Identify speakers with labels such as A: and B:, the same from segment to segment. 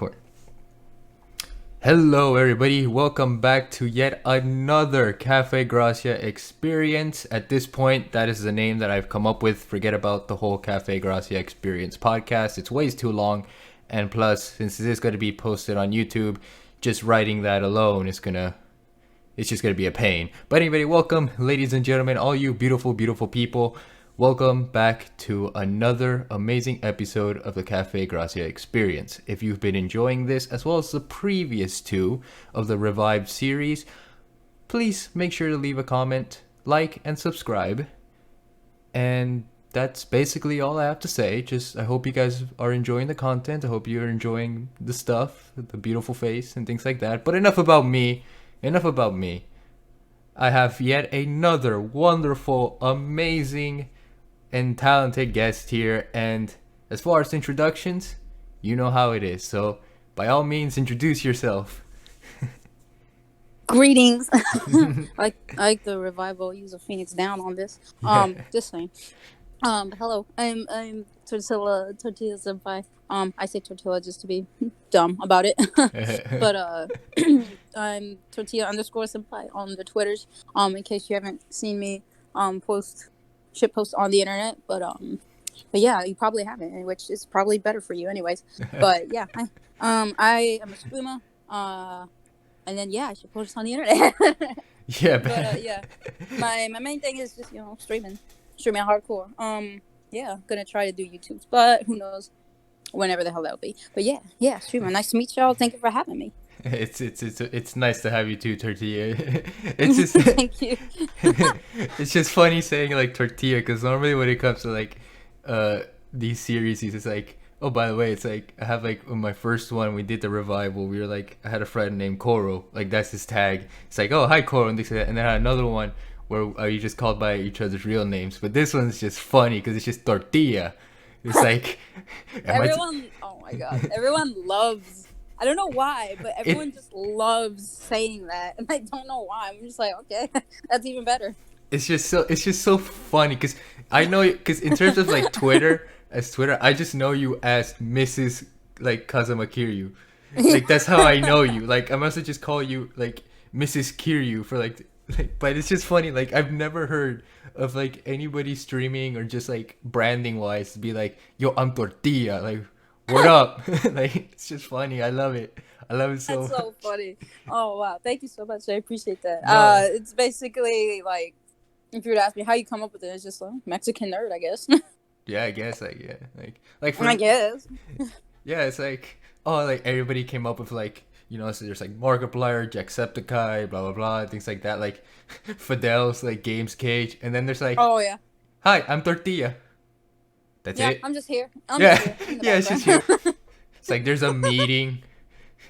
A: Record. Hello, everybody. Welcome back to yet another Cafe Gracia Experience. At this point, that is the name that I've come up with. Forget about the whole Cafe Gracia Experience podcast. It's way too long. And plus, since it is going to be posted on YouTube, just writing that alone is it's just going to be a pain. But anyway, welcome, ladies and gentlemen, all you beautiful, beautiful people. Welcome back to another amazing episode of the Cafe Gracia Experience. If you've been enjoying this, as well as the previous two of the revived series, please make sure to leave a comment, like, and subscribe. And that's basically all I have to say. I hope you guys are enjoying the content. I hope you're enjoying the stuff, the beautiful face, and things like that. But enough about me. I have yet another wonderful, amazing, and talented guest here, and as far as introductions, you know how it is, so by all means introduce yourself.
B: Greetings. I like the revival use of Phoenix Down on this. Just saying. Hello. I'm Tortilla Senpai. I say Tortilla just to be dumb about it. But I'm Tortilla_Senpai on the Twitters. In case you haven't seen me post on the internet, but yeah, you probably haven't, which is probably better for you anyways. But yeah, I am a screamer, and then yeah, I should post on the internet. But yeah, my main thing is just streaming hardcore. Yeah, gonna try to do YouTube, but who knows whenever the hell that'll be. But yeah, streaming. Nice to meet y'all. Thank you for having me.
A: It's nice to have you too, Tortilla. It's just
B: thank you.
A: It's just funny saying like Tortilla, because normally when it comes to like these series, it's like, oh, by the way, it's like I have like my first one, we did the revival, we were like, I had a friend named Koro, like that's his tag. It's like, oh, hi Koro, and things like that. And then I had another one where you just called by each other's real names, but this one's just funny because it's just Tortilla. It's like
B: oh my god, everyone loves. I don't know why, but everyone just loves saying that, and I don't know why. I'm just like, okay, that's even better.
A: It's just so funny because I know, because in terms of like Twitter, I just know you as Mrs. like Kazama Kiryu. Like that's how I know you. Like I must have just call you like Mrs. Kiryu for like, but it's just funny. Like I've never heard of like anybody streaming or just like branding wise to be like, yo, I'm Tortilla. Like, what up? Like it's just funny. I love it so.
B: That's so funny. Oh wow, thank you so much. I appreciate that.
A: No.
B: It's basically like, if you were to ask me how you come up with it, it's just like Mexican nerd, I guess.
A: Yeah, I guess like for
B: I guess.
A: Yeah, it's like, oh, like everybody came up with like, so there's like Markiplier, Jacksepticeye, blah blah blah, things like that, like Fidel's like Games Cage, and then there's like,
B: oh yeah,
A: hi, I'm Tortilla. That's it.
B: I'm just here.
A: It's just here. It's like there's a meeting.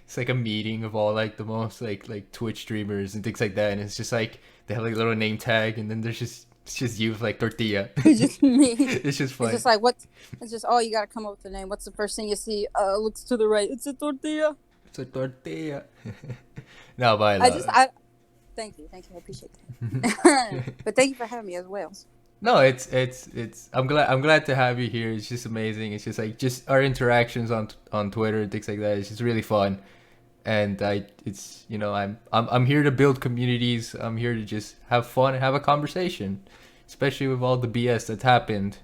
A: It's like a meeting of all like the most like Twitch streamers and things like that, and it's just like they have like a little name tag, and then it's just you with like Tortilla.
B: It's just me.
A: It's just funny.
B: It's just like it's just, oh, you gotta come up with the name. What's the first thing you see? Looks to the right. It's a tortilla.
A: It's a tortilla. No, but
B: I thank you. I appreciate that. But thank you for having me as well.
A: No, it's I'm glad to have you here. It's just amazing. It's just like our interactions on Twitter and things like that. It's just really fun, and I'm here to build communities. I'm here to just have fun and have a conversation, especially with all the BS that's happened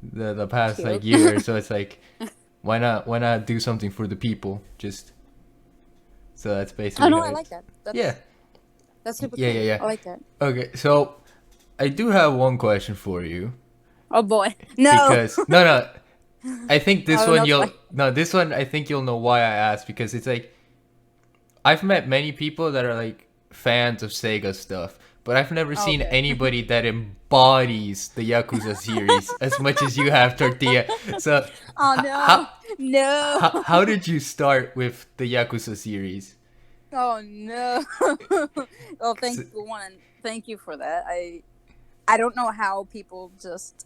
A: the past like year. So it's like, why not do something for the people? So that's basically.
B: Oh no, I like that. That's super cool.
A: Yeah.
B: I like that.
A: Okay, so I do have one question for you.
B: Oh boy, no.
A: Because no, I think this this one I think you'll know why I asked, because it's like I've met many people that are like fans of Sega stuff, but I've never seen anybody that embodies the Yakuza series as much as you have, Tortilla. So
B: oh no,
A: how did you start with the Yakuza series?
B: Oh no. Well, thank you for that. I don't know how people just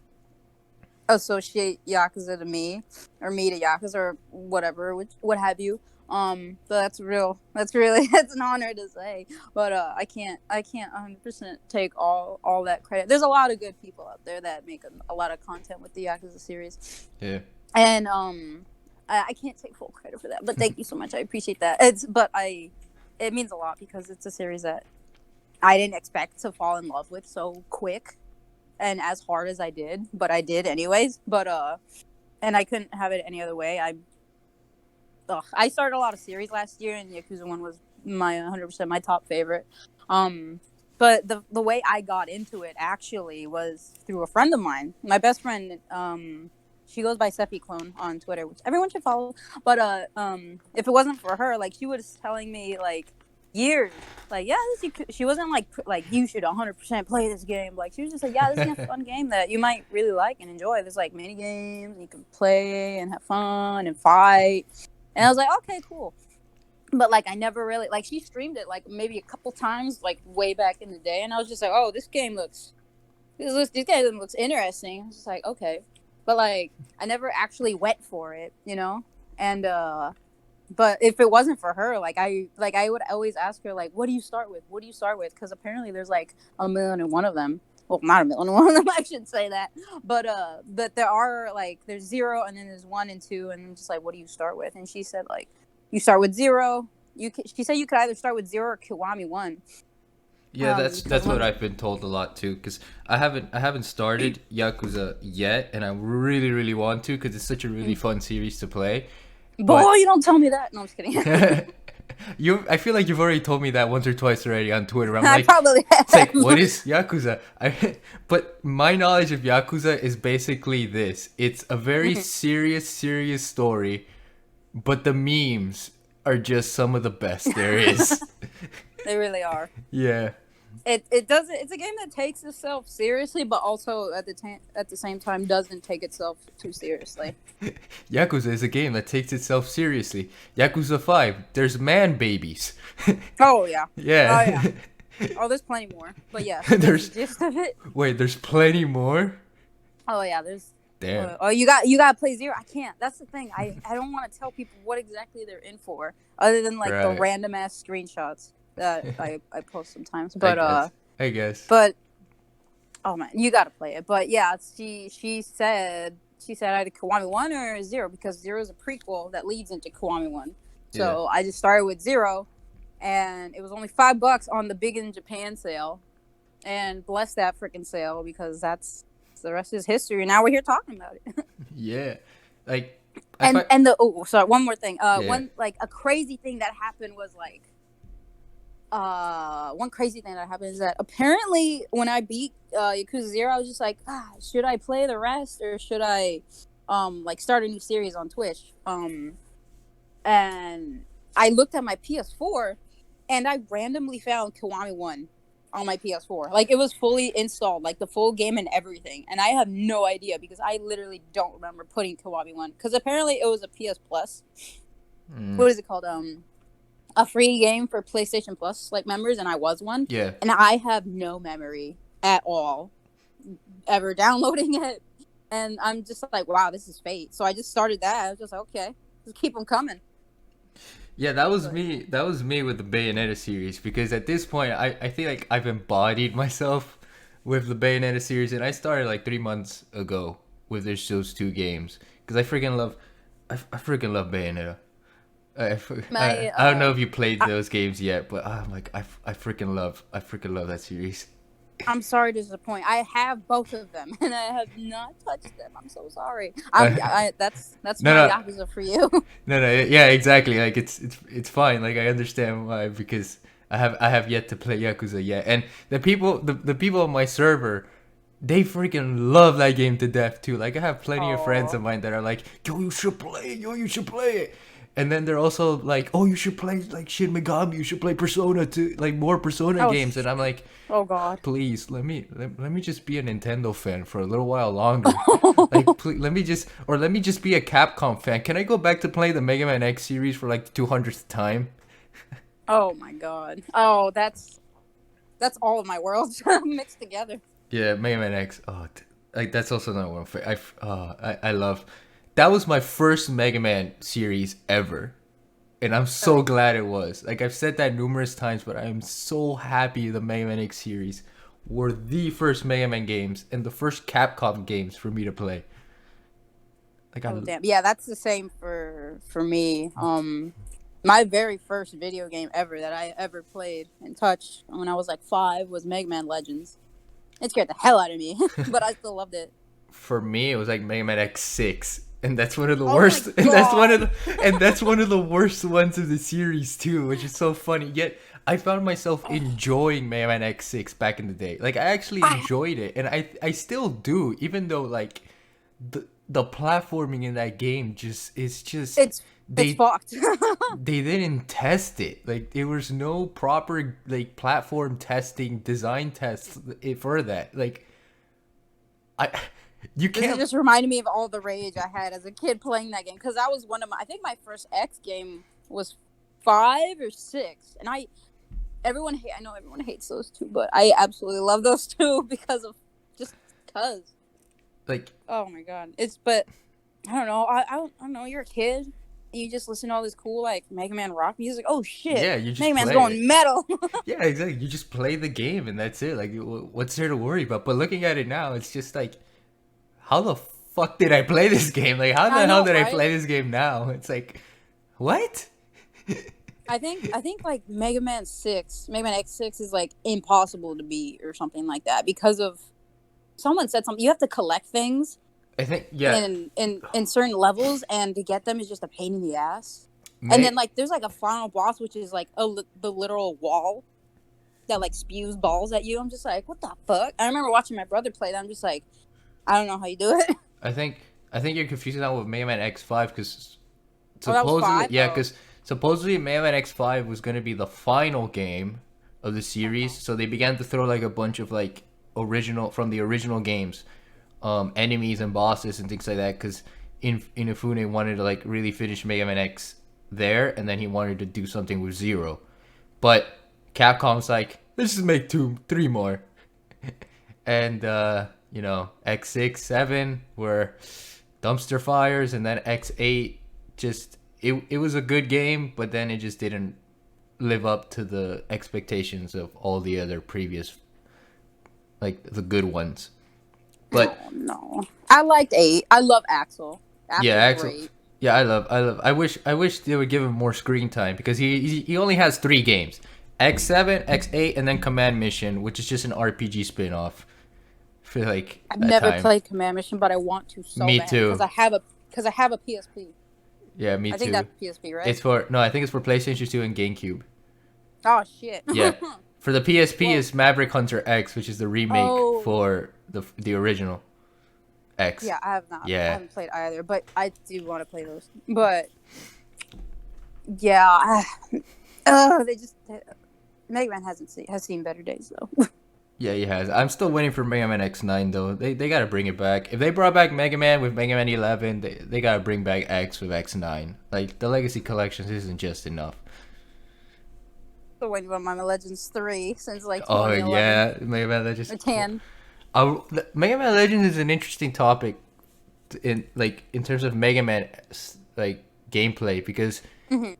B: associate Yakuza to me, or me to Yakuza, or whatever, what have you. But that's an honor to say. But I can't 100% take all that credit. There's a lot of good people out there that make a lot of content with the Yakuza series.
A: Yeah.
B: And I can't take full credit for that, but thank you so much. I appreciate that. It means a lot because it's a series that I didn't expect to fall in love with so quick and as hard as I did, but I did anyways. And I couldn't have it any other way. I started a lot of series last year, and Yakuza 1 was my 100% my top favorite. But the way I got into it actually was through a friend of mine. My best friend, she goes by Sephi Clone on Twitter, which everyone should follow. But if it wasn't for her, like, she was telling me like years, like, yeah, she wasn't like you should 100% play this game. Like, she was just like, yeah, this is a fun game that you might really like and enjoy. There's like mini games you can play and have fun and fight. And I was like, okay, cool. But like, I never really like. She streamed it like maybe a couple times, like way back in the day, and I was just like, oh, this game looks interesting. I was just like, okay, but like, I never actually went for it, you know. And but if it wasn't for her, I would always ask her, like, what do you start with? What do you start with? Because apparently there's like 1,000,001 of them. Well, not 1,000,001 of them. I should say that. But there are like, there's 0 and then there's 1 and 2, and I'm just like, what do you start with? And she said, like, you start with 0. She said you could either start with 0 or Kiwami 1.
A: Yeah, that's what I've been told a lot too. Because I haven't started Yakuza yet, and I really really want to because it's such a really fun series to play.
B: Boy, you don't tell me that. No, I'm just kidding.
A: I feel like you've already told me that once or twice already on Twitter. I'm
B: I
A: like,
B: probably have.
A: it's like, what is Yakuza? But my knowledge of Yakuza is basically this: it's a very serious story, but the memes are just some of the best there is.
B: They really are.
A: Yeah.
B: It doesn't. It's a game that takes itself seriously, but also at the same time doesn't take itself too seriously.
A: Yakuza is a game that takes itself seriously. Yakuza 5, there's man babies.
B: Oh yeah.
A: Yeah.
B: Oh yeah. Oh, there's plenty more. But yeah,
A: there's
B: the gist of it.
A: Wait, there's plenty more?
B: Oh yeah, there's.
A: Damn.
B: Oh, you got to play 0. I can't. That's the thing. I don't want to tell people what exactly they're in for, other than like the random ass screenshots that I post sometimes. But
A: I guess.
B: But oh man, you got to play it. But yeah, she said either Kiwami 1 or 0, because 0 is a prequel that leads into Kiwami 1. So I just started with 0, and it was only $5 on the Big in Japan sale, and bless that freaking sale, because that's. The rest is history. Now we're here talking about it.
A: Yeah, like
B: sorry, one more thing. One like a crazy thing that happened was like, one crazy thing that happened is that apparently when I beat Yakuza 0, I was just like, should I play the rest or should I like start a new series on Twitch? And I looked at my PS4 and I randomly found Kiwami 1 on my PS4. Like, it was fully installed, like the full game and everything. And I have no idea, because I literally don't remember putting Kiwami 1. Because apparently it was a PS Plus. What is it called? A free game for PlayStation Plus, like, members, and I was one.
A: Yeah.
B: And I have no memory at all ever downloading it. And I'm just like, wow, this is fate. So I just started that. I was just like, okay, just keep them coming.
A: Yeah, that was me. That was me with the Bayonetta series, because at this point, I feel like I've embodied myself with the Bayonetta series, and I started like 3 months ago with those 2 games, because I freaking love Bayonetta. I don't know if you played those games yet, but I'm like, I freaking love that series.
B: I'm sorry to disappoint. I have both of them, and I have not touched them. I'm so sorry. That's my Yakuza for you.
A: Yeah, exactly. Like, it's fine. Like, I understand why, because I have yet to play Yakuza yet, and the people on my server, they freaking love that game to death too. Like, I have plenty of friends of mine that are like, yo, you should play it. And then they're also like, oh, you should play like Shin Megami, you should play Persona 2, like more Persona games. And I'm like,
B: oh god,
A: please let me just be a Nintendo fan for a little while longer. Like, please, let me just be a Capcom fan. Can I go back to playing the Mega Man X series for like the 200th time?
B: Oh my god. Oh, that's all of my worlds mixed together.
A: Yeah, Mega Man X. Oh, like, that's also not one for I love. That was my first Mega Man series ever. And I'm so glad it was. Like, I've said that numerous times, but I am so happy the Mega Man X series were the first Mega Man games and the first Capcom games for me to play. Like
B: Oh damn. Yeah, that's the same for me. My very first video game ever that I ever played and touched when I was like 5 was Mega Man Legends. It scared the hell out of me, but I still loved it.
A: for me, it was like Mega Man X6, and that's one of the
B: Oh my
A: worst. And that's one of
B: god.
A: the and that's one of the worst ones of the series too, which is so funny. Yet I found myself enjoying Mega Man X6 back in the day. Like I actually
B: I,
A: enjoyed it, and I still do, even though like the platforming in that game just is just
B: it's it's
A: they
B: fucked.
A: they didn't test it. Like there was no proper like platform testing, design tests for that. Like I you
B: This
A: can't.
B: just reminded me of all the rage I had as a kid playing that game because that was one of my. I think my first X game was 5 or 6, and I know everyone hates those two, but I absolutely love those two because of just cause.
A: Like
B: Oh my god, but I don't know. I don't know. You're a kid. And you just listen to all this cool like Mega Man rock music. Oh shit,
A: yeah, you just
B: Mega Man's
A: play it.
B: going metal.
A: Yeah, exactly. You just play the game and that's it. Like what's there to worry about? But looking at it now, it's just like how the fuck did I play this game? Like how
B: I
A: the hell
B: know,
A: did I
B: right?
A: play this game now? It's like what?
B: I think like Mega Man X6 is like impossible to beat or something like that because of someone said something. You have to collect things
A: I think yeah.
B: in certain levels, and to get them is just a pain in the ass. And then
A: May
B: like there's like a final boss, which is like the literal wall that like spews balls at you. I'm just like, what the fuck? I remember watching my brother play that. I'm just like, I don't know how you do it.
A: I think I think you're confusing that with Mega Man X5 because
B: Oh, that was
A: supposedly
B: 5.
A: yeah,
B: Oh,
A: because supposedly Mega Man X5 was gonna be the final game of the series,
B: oh
A: so they began to throw like a bunch of like original from the original games, enemies and bosses and things like that. Because Inafune wanted to like really finish Mega Man X there, and then he wanted to do something with Zero, but Capcom's like, let's just make three more, and X6, 7 were dumpster fires, and then X8 just it was a good game, but then it just didn't live up to the expectations of all the other previous like the good ones. But
B: no. I liked 8. I love Axel.
A: yeah,
B: Axel's
A: Axel.
B: great.
A: Yeah, I love. I wish they would give him more screen time because he only has 3 games: X7, X8, and then Command Mission, which is just an RPG spin-off for like
B: I've
A: that
B: never
A: time.
B: played Command Mission, but I want to so
A: Me
B: bad because
A: too.
B: I have a PSP.
A: Yeah, me
B: I think
A: too.
B: that's PSP, right?
A: It's for no, I think it's for PlayStation 2 and GameCube.
B: Oh shit.
A: Yeah, for the PSP
B: Well,
A: is Maverick Hunter X, which is the remake
B: oh
A: for the original X.
B: yeah, I have not. I
A: Yeah,
B: haven't played either, but I do want to play those. But yeah, they just Mega Man has seen better days though.
A: yeah, he has. I'm still waiting for Mega Man X9 though. They gotta bring it back. If they brought back Mega Man with Mega Man 11, they gotta bring back X with X9. Like the Legacy Collections isn't just enough.
B: Still waiting on my Legends 3 since like
A: Oh
B: 2011
A: yeah, Mega Man Legends.
B: or 10.
A: Mega Man Legends is an interesting topic in terms of Mega Man like gameplay because
B: Hmm.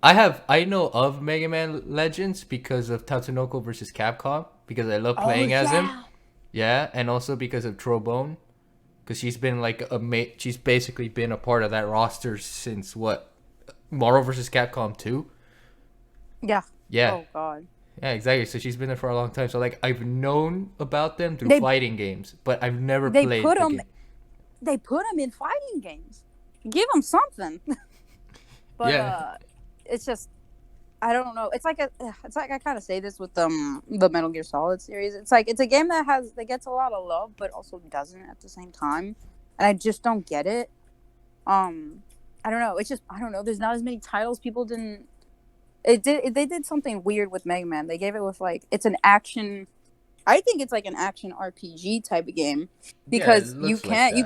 A: I know of Mega Man Legends because of Tatsunoko versus Capcom because I love
B: Oh
A: playing as him.
B: yeah.
A: Yeah, and also because of Trobone because she's been like she's basically been a part of that roster since what Marvel versus Capcom 2.
B: Yeah.
A: Yeah.
B: Oh god.
A: Yeah, exactly. So she's been there for a long time. So like I've known about them through
B: They
A: fighting games, but I've never
B: they
A: played
B: put
A: the
B: them
A: game.
B: they put them in fighting games. Give them something. But
A: Yeah.
B: it's just I don't know. It's like I kind of say this with the Metal Gear Solid series. It's like it's a game that gets a lot of love, but also doesn't at the same time, and I just don't get it. I don't know. It's just I don't know. There's not as many titles. People didn't. They did something weird with Mega Man. They gave it with like it's an action. I think it's like an action RPG type of game
A: Yeah, it
B: because
A: looks like that.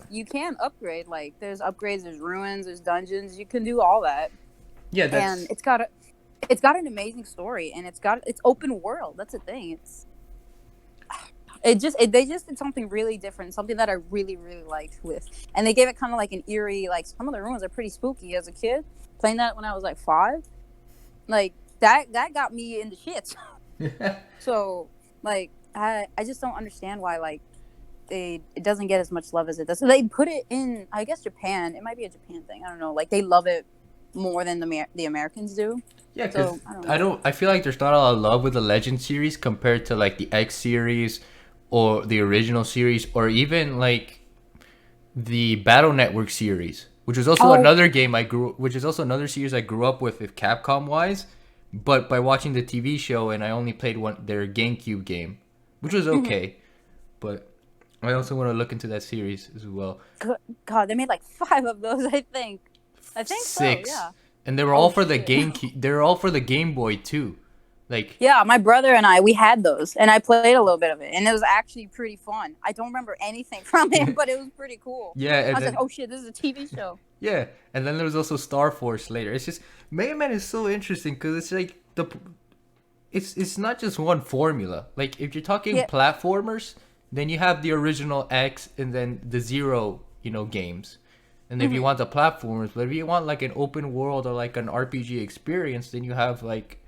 B: you can upgrade. Like there's upgrades, there's ruins, there's dungeons. You can do all that,
A: Yeah,
B: and
A: that's
B: it's got an amazing story, and it's open world. That's the thing. They just did something really different, something that I really really liked with, and they gave it kind of like an eerie. Like some of the ruins are pretty spooky. As a kid playing that when I was like 5, like that got me into shits. So like I just don't understand why like it doesn't get as much love as it does. So they put it in, I guess, Japan. It might be a Japan thing. I don't know. Like they love it more than the Americans do.
A: Yeah, because
B: So I don't know.
A: I feel like there's not a lot of love with the Legend series compared to like the X series or the original series or even like the Battle Network series, which is also another game which is also another series I grew up with if Capcom wise, but by watching the TV show and I only played their GameCube game, which was okay, but I also want to look into that series as well.
B: God, they made like 5 of those. I think.
A: Six.
B: So. Yeah.
A: And they were all for the GameCube. They were all for the Game Boy too. Like
B: yeah, my brother and we had those, and I played a little bit of it, and it was actually pretty fun. I don't remember anything from it, but it was pretty cool.
A: Yeah, and
B: I was like, oh shit, this is a TV show.
A: Yeah, and then there was also Star Force later. It's just Mega Man is so interesting because it's like it's not just one formula. Like if you're talking platformers, then you have the original X and then the Zero, games. And if you want the platformers, but if you want like an open world or like an RPG experience, then you have like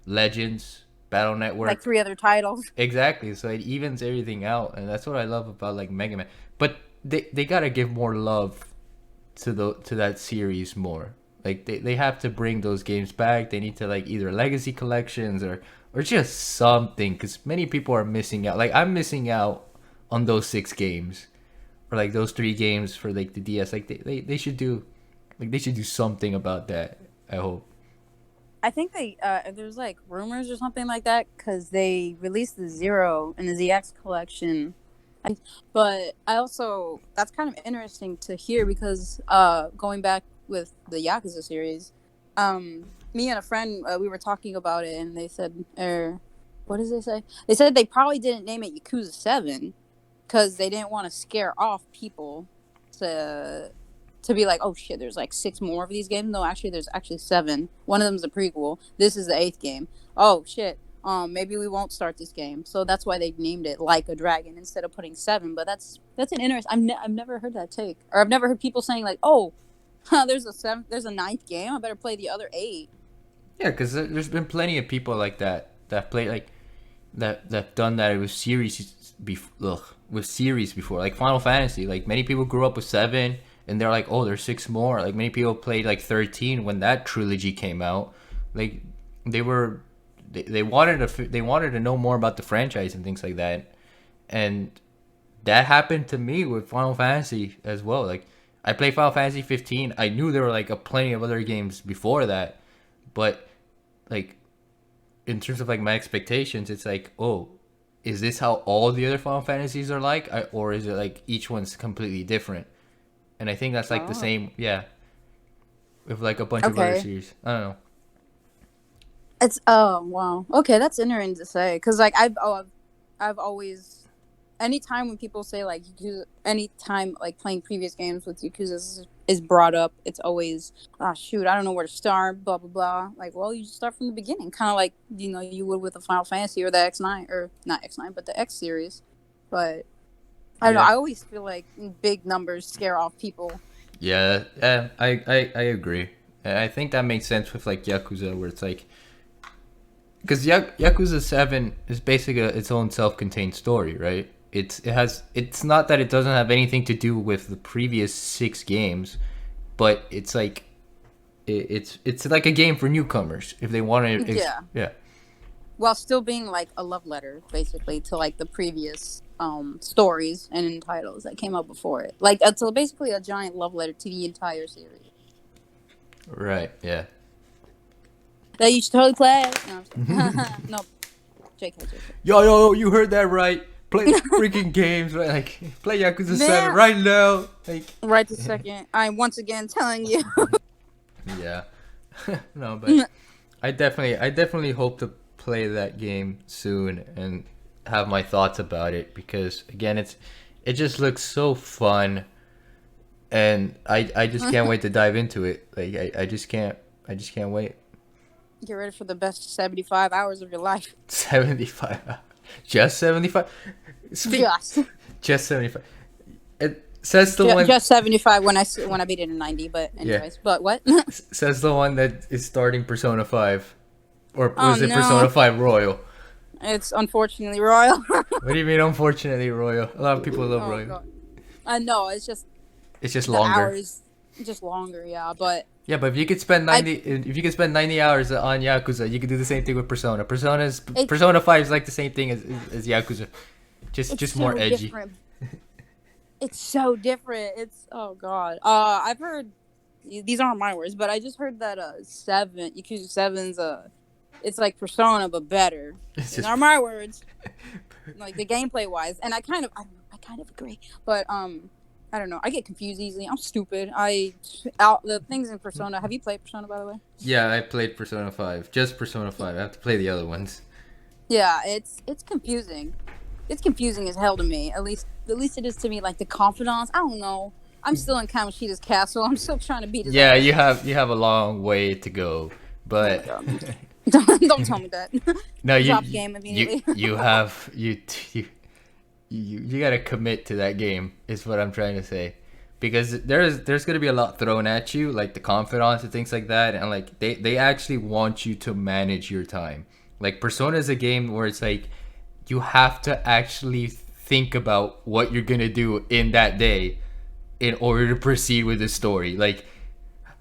A: Legends, Battle Network,
B: like 3 other titles.
A: Exactly. So it evens everything out, and that's what I love about like Mega Man. But they gotta give more love to that series more. Like they have to bring those games back. They need to like either legacy collections or just something, because many people are missing out. Like I'm missing out on those 6 games or like those 3 games for like the DS. Like they should do something about that. I hope.
B: I think there's like rumors or something like that because they released the Zero and the ZX collection. But I also, that's kind of interesting to hear because going back with the Yakuza series, me and a friend, we were talking about it and they said, what did they say? They said they probably didn't name it Yakuza 7 because they didn't want to scare off people to be like, oh shit, there's like 6 more of these games. No, actually, there's actually 7. One of them's a prequel. This is the 8th game. Oh shit. Maybe we won't start this game. So that's why they named it Like a Dragon instead of putting 7. But that's an interesting. I've never heard that take, or I've never heard people saying like, oh, there's a 9th game. I better play the other 8.
A: Yeah, because there's been plenty of people like that played like that done that with series before, like Final Fantasy. Like many people grew up with 7. And they're like, oh, there's 6 more. Like many people played like 13 when that trilogy came out. Like they wanted to know more about the franchise and things like that. And that happened to me with Final Fantasy as well. Like I played Final Fantasy 15. I knew there were like plenty of other games before that, but like in terms of like my expectations, it's like, oh, is this how all the other Final Fantasies are like, or is it like each one's completely different? And I think that's like the same, with like a bunch of other series. I don't know.
B: It's wow. Okay, that's interesting to say because like I've always, anytime when people say like Yakuza, anytime like playing previous games with Yakuza is brought up, it's always shoot, I don't know where to start, blah blah blah. Like, well, you just start from the beginning, kind of like you would with the Final Fantasy or the X9, or not X9 but the X series, but. I don't know. I always feel like big numbers scare off people.
A: Yeah, I agree. I think that makes sense with like Yakuza, where it's like, because Yakuza 7 is basically its own self-contained story, right? It's not that it doesn't have anything to do with the previous 6 games, but it's like it's like a game for newcomers if they want to. Yeah.
B: While still being like a love letter, basically, to like the previous stories and titles that came out before it. Like it's basically a giant love letter to the entire series.
A: Right. Yeah.
B: That you should totally play. No, JK.
A: Yo, you heard that right? Play the freaking games, right? Like play Yakuza 7 right now. Like
B: right this second. I'm once again telling you.
A: Yeah. No, but I definitely hope to play that game soon and have my thoughts about it, because again it just looks so fun, and I just can't wait to dive into it. Like I just can't wait.
B: Get ready for the best 75 hours of your life.
A: 75 hours. Just 75. Just 75. It says the one
B: just 75 when I beat it in 90, but anyways. Yeah. But what?
A: Says the one that is starting Persona 5. Or was it Persona 5 Royal?
B: It's unfortunately Royal.
A: What do you mean, unfortunately, Royal? A lot of people love
B: Oh
A: Royal.
B: god. I know, it's just
A: It's just
B: the
A: longer.
B: hours just longer, yeah. But
A: Yeah, but if you could spend
B: I
A: 90 hours on Yakuza, you could do the same thing with Persona.
B: it
A: Persona 5 is like the same thing as Yakuza,
B: it's
A: just more
B: so
A: edgy.
B: different. It's so different. It's oh god. I've heard these aren't my words, but I just heard that Yakuza 7's it's like Persona but better.
A: It's
B: These
A: just
B: aren't my words. Like the gameplay wise, and I don't know, I kind of agree, but I don't know, I get confused easily. I'm stupid. I out the things in Persona. Have you played Persona, by the way?
A: yeah. I played Persona 5, just Persona 5. I have to play the other ones.
B: Yeah, it's confusing. It's confusing as hell to me. At least it is to me. Like the confidants. I don't know. I'm still in Kamoshida's castle. I'm still trying to beat his
A: Yeah,
B: ass.
A: you have a long way to go,
B: Oh my
A: but
B: god! Don't tell me that.
A: no,
B: Drop the game immediately.
A: you have you gotta commit to that game. Is what I'm trying to say, because there's gonna be a lot thrown at you, like the confidants and things like that, and like they actually want you to manage your time. Like Persona is a game where it's like you have to actually think about what you're gonna do in that day in order to proceed with the story. Like,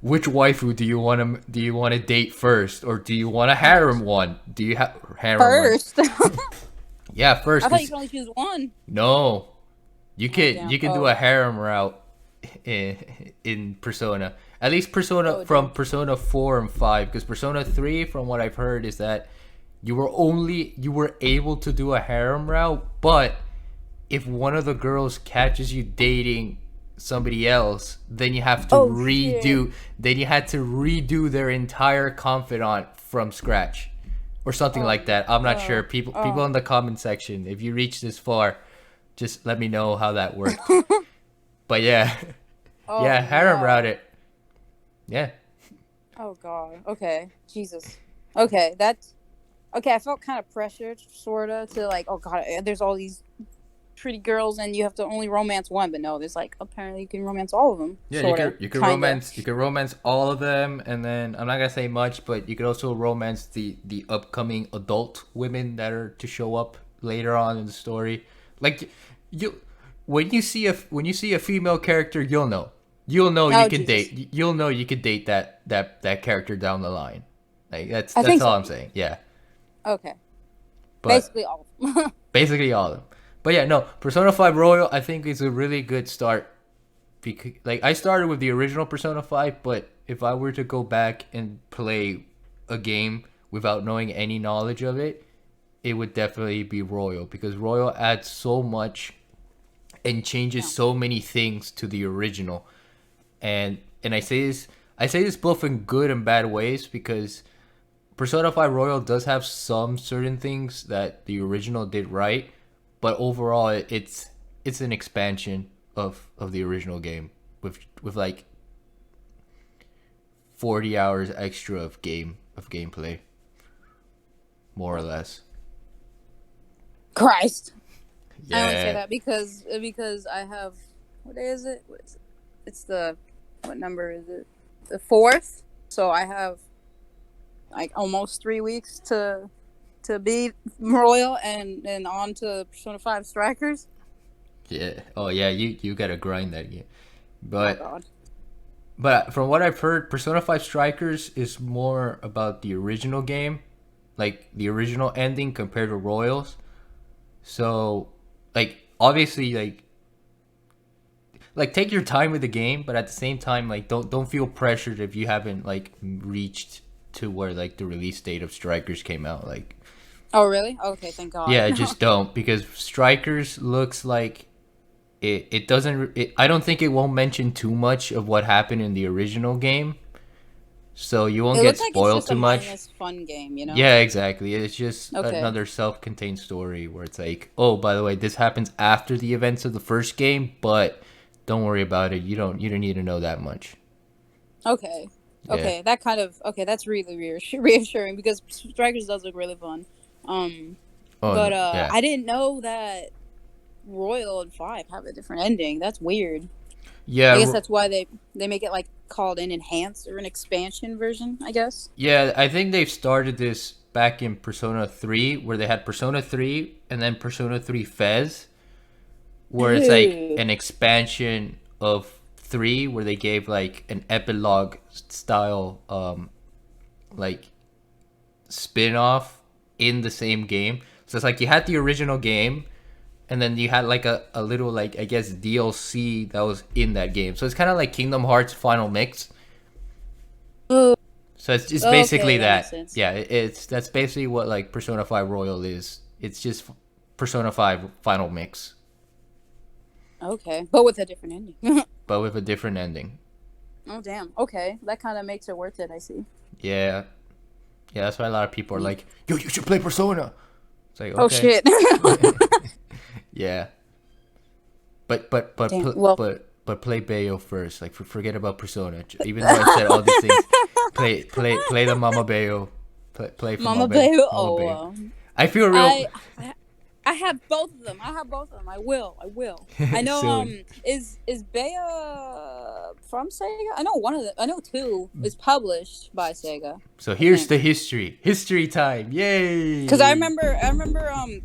A: which waifu do you want to date first, or do you want a harem one? Do you have harem one?
B: First, I
A: Yeah, first.
B: thought you
A: 'Cause
B: could only choose one.
A: no,
B: Oh damn.
A: you could do
B: Oh
A: a harem route in Persona. At least Persona
B: oh
A: from
B: damn.
A: Persona 4 and 5, because Persona 3, from what I've heard, is that you were able to do a harem route, but if one of the girls catches you dating somebody else, then you have to
B: Oh shit.
A: redo their entire confidant from scratch or something
B: Oh
A: like that. I'm not sure.
B: no.
A: People
B: Oh.
A: in the comment section, if you reach this far, just let me know how that worked. But yeah,
B: Oh
A: yeah, harem route
B: no.
A: it. Yeah.
B: Oh god. Okay. Jesus. Okay. That's okay. I felt kind of pressured, sorta, to like, oh god, there's all these pretty girls, and you have to only romance one. But no, there's like apparently you can romance all of them,
A: Yeah,
B: sorta,
A: you could
B: kinda.
A: romance all of them, and then I'm not gonna say much, but you could also romance the upcoming adult women that are to show up later on in the story. Like you, when you see a female character, you'll know you
B: Oh
A: can
B: Jesus.
A: date you could date that character down the line. Like
B: I
A: that's
B: think
A: all
B: so.
A: I'm saying. Yeah,
B: Okay.
A: but
B: Basically all of them.
A: basically all of them. But yeah, no, Persona 5 Royal I think is a really good start because like I started with the original Persona 5, but if I were to go back and play a game without knowing any knowledge of it, it would definitely be Royal because Royal adds so much and changes
B: Yeah.
A: so many things to the original. And I say this both in good and bad ways because Persona 5 Royal does have some certain things that the original did right, but overall it's an expansion of the original game with like 40 hours extra of gameplay, more or less.
B: Christ. I only say
A: Yeah.
B: that because I have, what day is it? What is it? It's the, what number is it? The fourth. So I have like almost 3 weeks to be royal and on to Persona 5 Strikers.
A: Yeah. Oh yeah, you got to grind that game.
B: Oh
A: But
B: god.
A: from what I've heard, Persona 5 Strikers is more about the original game, like the original ending compared to Royals. So, like obviously like take your time with the game, but at the same time like don't feel pressured if you haven't like reached to where like the release date of Strikers came out. Like
B: Oh really? Okay, thank God.
A: yeah, just don't because Strikers looks like it doesn't I don't think it won't mention too much of what happened in the original game. So you won't
B: It
A: get
B: looks like it's
A: spoiled
B: just a
A: too much.
B: mindless fun game.
A: Yeah, exactly. It's just
B: Okay.
A: another self-contained story where it's like, oh, by the way, this happens after the events of the first game, but don't worry about it. You don't need to know that much.
B: Okay.
A: Yeah.
B: Okay. That kind of okay. That's really reassuring because Strikers does look really fun. Um,
A: Oh
B: but
A: no. Yeah.
B: I didn't know that Royal and Five have a different ending. That's weird.
A: Yeah.
B: I guess that's why they make it like called an enhanced or an expansion version. I guess.
A: Yeah. I think they've started this back in Persona 3, where they had Persona 3 and then Persona 3 Fez, where it's like
B: Ew.
A: an expansion of 3, where they gave like an epilogue style like spin-off in the same game. So it's like you had the original game, and then you had like a little, like, I guess, DLC that was in that game. So it's kind of like Kingdom Hearts Final Mix.
B: Ooh.
A: So it's just
B: Okay,
A: basically
B: that makes
A: that.
B: sense.
A: Yeah, that's basically what like Persona 5 Royal is. It's just Persona 5 Final Mix,
B: Okay, but with a different ending.
A: but with a different ending.
B: Oh damn. Okay, that kind of makes it worth it. I see.
A: Yeah. Yeah, that's why a lot of people are
B: Yeah.
A: like, "Yo, you should play Persona." It's like,
B: Oh
A: okay.
B: shit.
A: Yeah. But
B: Damn. Well,
A: but play Bayo first. Like, forget about Persona. Even though I said all these things, play the Mama Bayo. Play for
B: Mama Bayo.
A: Mama
B: Oh,
A: Bayo. I feel real.
B: I I have both of them. I have both of them. I will. I know.
A: Soon.
B: Is Baya from Sega? I know one of them. I know two is published by Sega.
A: So here's the history. History time. Yay!
B: Because I remember.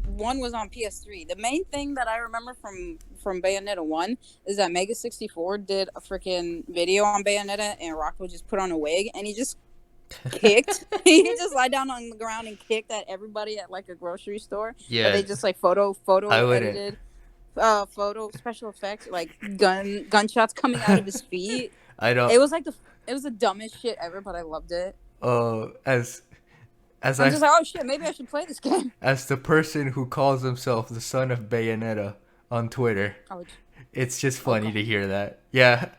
B: One was on PS3. The main thing that I remember from Bayonetta 1 is that Mega 64 did a freaking video on Bayonetta, and Rocco just put on a wig and he just kicked. He just lied down on the ground and kicked at everybody at like a grocery store.
A: Yeah.
B: But they just like photo
A: I wouldn't.
B: edited photo special effects, like gunshots coming out of his feet.
A: I don't.
B: It was like it was the dumbest shit ever, but I loved it.
A: As
B: I'm just like, oh shit, maybe I should play this game.
A: As the person who calls himself the son of Bayonetta on Twitter, it's just funny to hear that. Yeah,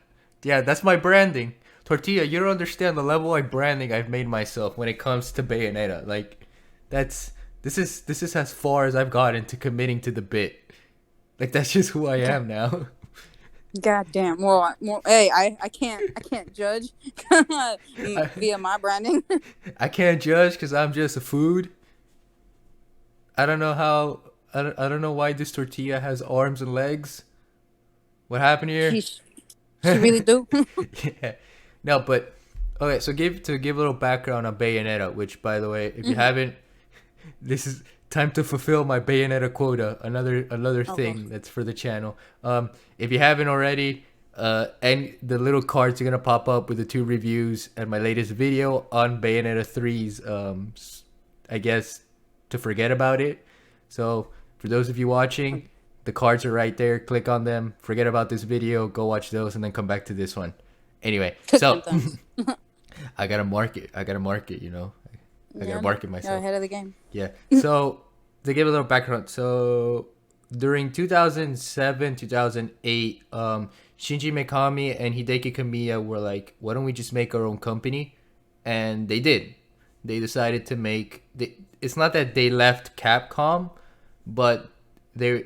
A: that's my branding. Tortilla, you don't understand the level of branding I've made myself when it comes to Bayonetta. Like, this is as far as I've gotten to committing to the bit. Like, that's just who I am now.
B: God damn. Well, hey, I can't judge via my branding.
A: I can't judge because I'm just a food. I don't know how. I don't know why this tortilla has arms and legs. What happened here?
B: She really do.
A: Yeah. No, but okay. So give a little background on Bayonetta, which, by the way, if you haven't, this is time to fulfill my Bayonetta quota. Another thing that's for the channel. If you haven't already, and the little cards are gonna pop up with the 2 reviews and my latest video on Bayonetta 3's. I guess to forget about it. So for those of you watching, the cards are right there. Click on them. Forget about this video. Go watch those, and then come back to this one. Anyway, so I gotta mark it. You know, I gotta market myself.
B: You're ahead of the game.
A: Yeah. So to give a little background, so during 2007, 2008, Shinji Mikami and Hideki Kamiya were like, "Why don't we just make our own company?" And they did. They decided to make. It's not that they left Capcom, but they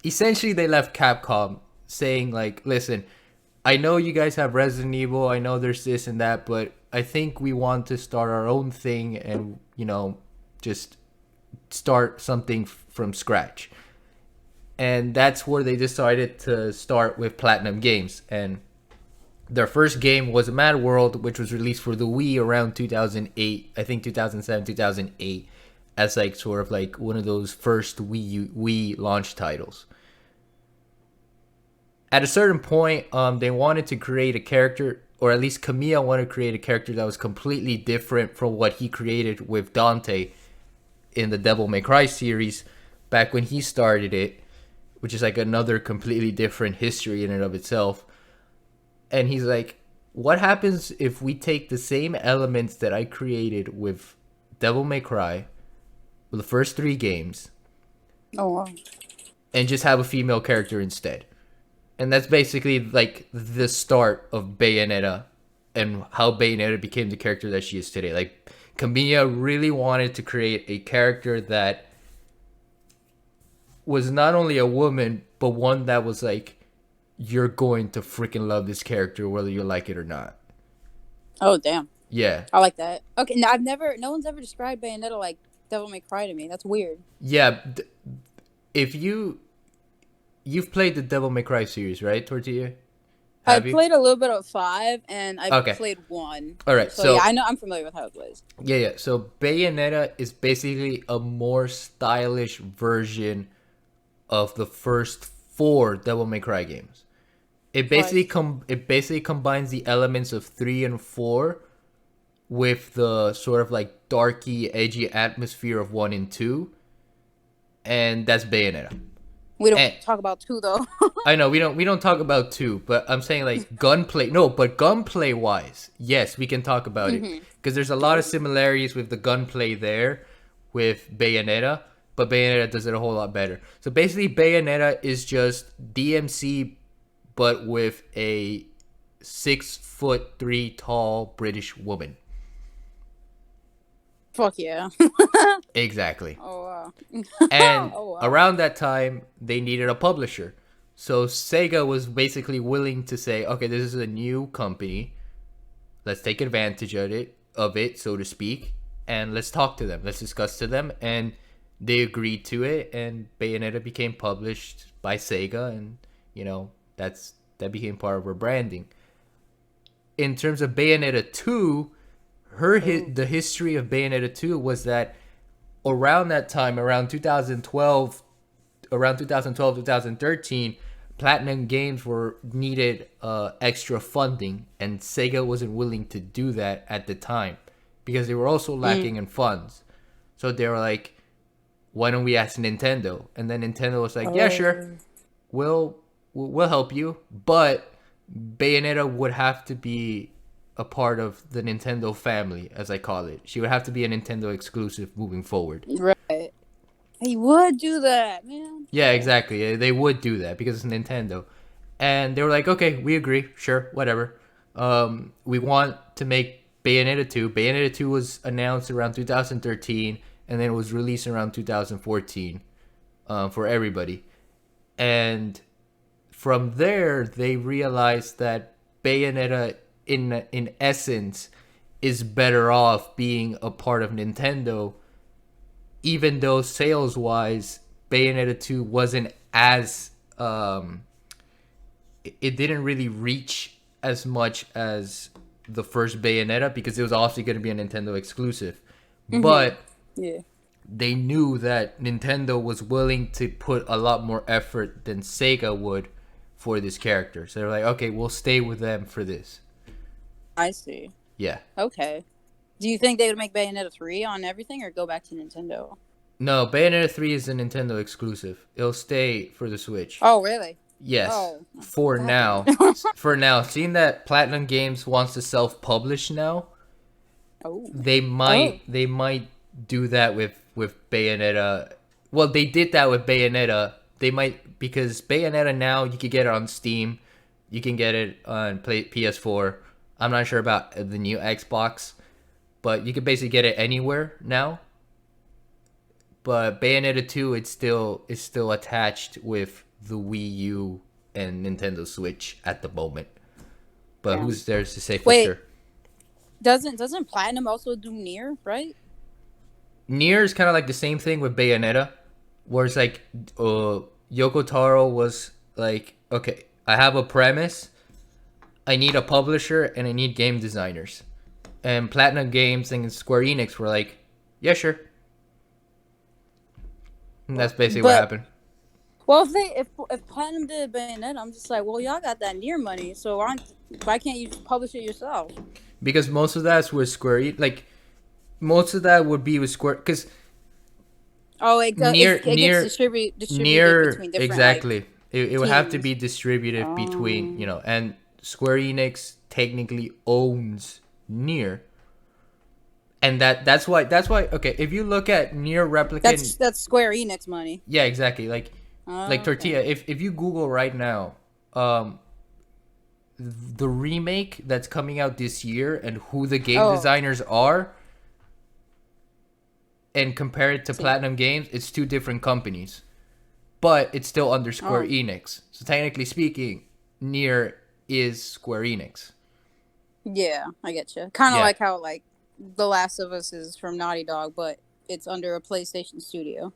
A: left Capcom saying like, "Listen, I know you guys have Resident Evil. I know there's this and that, but I think we want to start our own thing and, you know, just start something from scratch." And that's where they decided to start with Platinum Games. And their first game was Mad World, which was released for the Wii around 2008, I think 2007, 2008, as like sort of like one of those first Wii launch titles. At a certain point, they wanted to create a character, or at least Kamiya wanted to create a character that was completely different from what he created with Dante in the Devil May Cry series back when he started it, which is like another completely different history in and of itself. And he's like, what happens if we take the same elements that I created with Devil May Cry, with the first 3 games, and just have a female character instead? And that's basically like the start of Bayonetta and how Bayonetta became the character that she is today. Like, Kamiya really wanted to create a character that was not only a woman, but one that was like, you're going to freaking love this character whether you like it or not.
B: Oh, damn.
A: Yeah.
B: I like that. Okay, now no one's ever described Bayonetta like Devil May Cry to me. That's weird.
A: Yeah. If you've played the Devil May Cry series, right, Tortilla?
B: I
A: Have you?
B: played a little bit of 5, and I
A: Okay.
B: played 1.
A: All right.
B: So yeah,
A: So
B: I'm familiar with how it plays.
A: yeah. So Bayonetta is basically a more stylish version of the first 4 Devil May Cry games.
B: Christ.
A: It basically combines the elements of 3 and 4 with the sort of like darky, edgy atmosphere of 1 and 2, and that's Bayonetta.
B: We don't
A: And
B: talk about 2 though.
A: I know we don't talk about 2, but I'm saying like gunplay. No, but gunplay wise, yes, we can talk about it because there's a lot of
B: Okay.
A: similarities with the gunplay there with Bayonetta, but Bayonetta does it a whole lot better. So basically, Bayonetta is just DMC, but with a 6'3" tall British woman.
B: Fuck yeah.
A: Exactly.
B: Oh wow.
A: And
B: Oh wow.
A: around that time, they needed a publisher. So Sega was basically willing to say, okay, this is a new company. Let's take advantage of it, so to speak, and let's talk to them. Let's discuss to them, and they agreed to it. And Bayonetta became published by Sega, and that became part of her branding. In terms of Bayonetta 2,
B: Oh.
A: the history of Bayonetta 2 was that around that time, around 2012, 2013, Platinum Games were needed extra funding, and Sega wasn't willing to do that at the time because they were also lacking in funds. So they were like, "Why don't we ask Nintendo?" And then Nintendo was like, "Yeah, sure,
B: Oh.
A: we'll help you, but Bayonetta would have to be a part of the Nintendo family, as I call it. She would have to be a Nintendo exclusive moving forward."
B: Right. He would do that, man.
A: Yeah, exactly. They would do that because it's Nintendo. And they were like, okay, we agree. Sure, whatever. We want to make Bayonetta 2. Bayonetta 2 was announced around 2013, and then it was released around 2014 for everybody. And from there, they realized that Bayonetta, in essence, is better off being a part of Nintendo, even though sales wise, Bayonetta 2 wasn't as it didn't really reach as much as the first Bayonetta because it was obviously going to be a Nintendo exclusive. But
B: Yeah.
A: they knew that Nintendo was willing to put a lot more effort than Sega would for this character. So they're like, okay, we'll stay with them for this.
B: I see.
A: Yeah.
B: Okay. Do you think they would make Bayonetta 3 on everything or go back to Nintendo?
A: No, Bayonetta 3 is a Nintendo exclusive. It'll stay for the Switch.
B: Oh, really?
A: Yes,
B: Oh,
A: for
B: God damn
A: now.
B: it.
A: For now, seeing that Platinum Games wants to self-publish now,
B: Oh.
A: they
B: Oh.
A: might do that with Bayonetta. Well, they did that with Bayonetta. They might, because Bayonetta now you can get it on Steam, you can get it on PS4. I'm not sure about the new Xbox, but you can basically get it anywhere now. But Bayonetta 2, it's still attached with the Wii U and Nintendo Switch at the moment. But
B: Damn.
A: who's there to say for
B: Wait,
A: sure?
B: doesn't Platinum also do Nier, right?
A: Nier is kind of like the same thing with Bayonetta, where it's like Yoko Taro was like, okay, I have a premise, I need a publisher, and I need game designers. And Platinum Games and Square Enix were like, yeah, sure. And that's basically what
B: But
A: happened.
B: well, if Platinum did Bayonetta, I'm just like, well, y'all got that Nier money, so why can't you publish it yourself?
A: Because most of that's with like most of that would be with Square, because
B: Oh, it gets
A: near
B: distributed between different like
A: exactly, it would have to
B: teams.
A: be distributed between,
B: Um,
A: and Square Enix technically owns Near, and that's why okay, if you look at Near Replicant,
B: that's Square Enix money.
A: yeah, exactly, like
B: Okay.
A: Tortilla, if you Google right now, the remake that's coming out this year and who the game
B: Oh,
A: designers are, and compare it to
B: see.
A: Platinum Games, it's two different companies, but it's still under Square
B: Oh,
A: Enix. So technically speaking, Nier is Square Enix.
B: yeah, I get you. Kind of
A: Yeah,
B: like how like The Last of Us is from Naughty Dog, but it's under a PlayStation studio.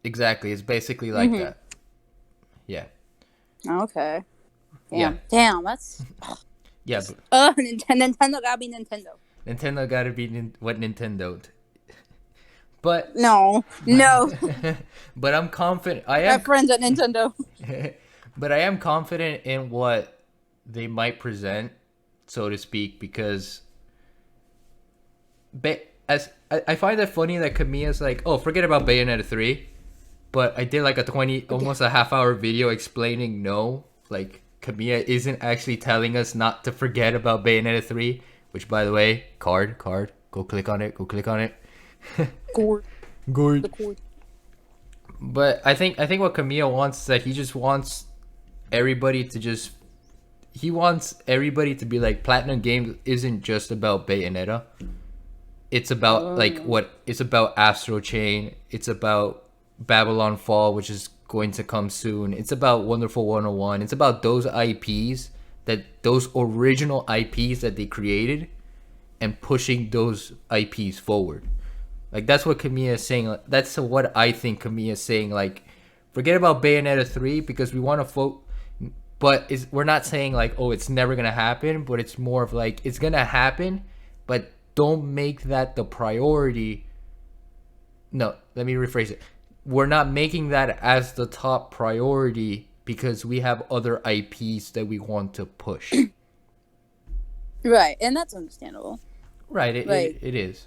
A: exactly. It's basically like
B: Mhm.
A: that. Yeah.
B: Okay.
A: Yeah.
B: Damn, that's
A: Yeah, but
B: Nintendo gotta be Nintendo.
A: Nintendo gotta be what Nintendo. But
B: No, no.
A: but I'm confident.
B: I have friends at Nintendo.
A: But I am confident in what they might present, so to speak, because as I find it funny that Kamiya's like, oh, forget about Bayonetta 3, but I did like a 20, almost a half-hour video explaining no, like Kamiya isn't actually telling us not to forget about Bayonetta 3, which, by the way, card, go click on it,
B: Cord.
A: Good.
B: The cord.
A: But I think what Kamiya wants is that he just wants everybody to just he wants everybody to be like, Platinum Games isn't just about Bayonetta. It's about it's about Astro Chain. It's about Babylon Fall, which is going to come soon. It's about Wonderful 101. It's about those those original IPs that they created, and pushing those IPs forward. Like, that's what Kamiya is saying. That's what I think Kamiya is saying. Like, forget about Bayonetta 3 because we want to but we're not saying like, oh, it's never going to happen, but it's more of like, it's going to happen, but don't make that the priority. No, let me rephrase it. We're not making that as the top priority because we have other IPs that we want to push.
B: Right, and that's understandable.
A: Right, it is.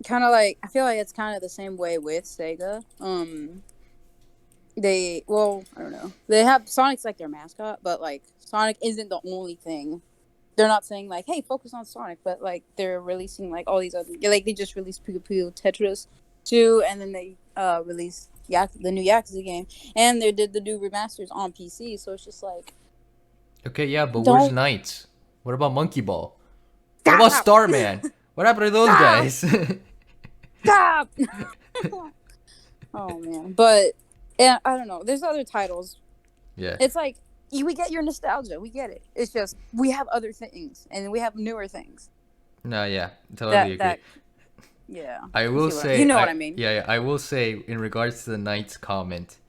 B: Kind of like, I feel like it's kind of the same way with Sega. I don't know. They have Sonic's like their mascot, but like Sonic isn't the only thing. They're not saying like, hey, focus on Sonic, but like they're releasing like all these other, like they just released Puyo Puyo Tetris 2, and then they released the new Yakuza game, and they did the new remasters on PC. So it's just like,
A: okay, yeah, but where's Knights? What about Monkey Ball? What about Starman? What happened to those guys?
B: Stop! Oh man, but I don't know. There's other titles.
A: Yeah,
B: it's like we get your nostalgia. We get it. It's just we have other things, and we have newer things.
A: No, yeah, totally agree.
B: Yeah,
A: I will say,
B: you know what I mean.
A: Yeah, I will say in regards to the Knights comment.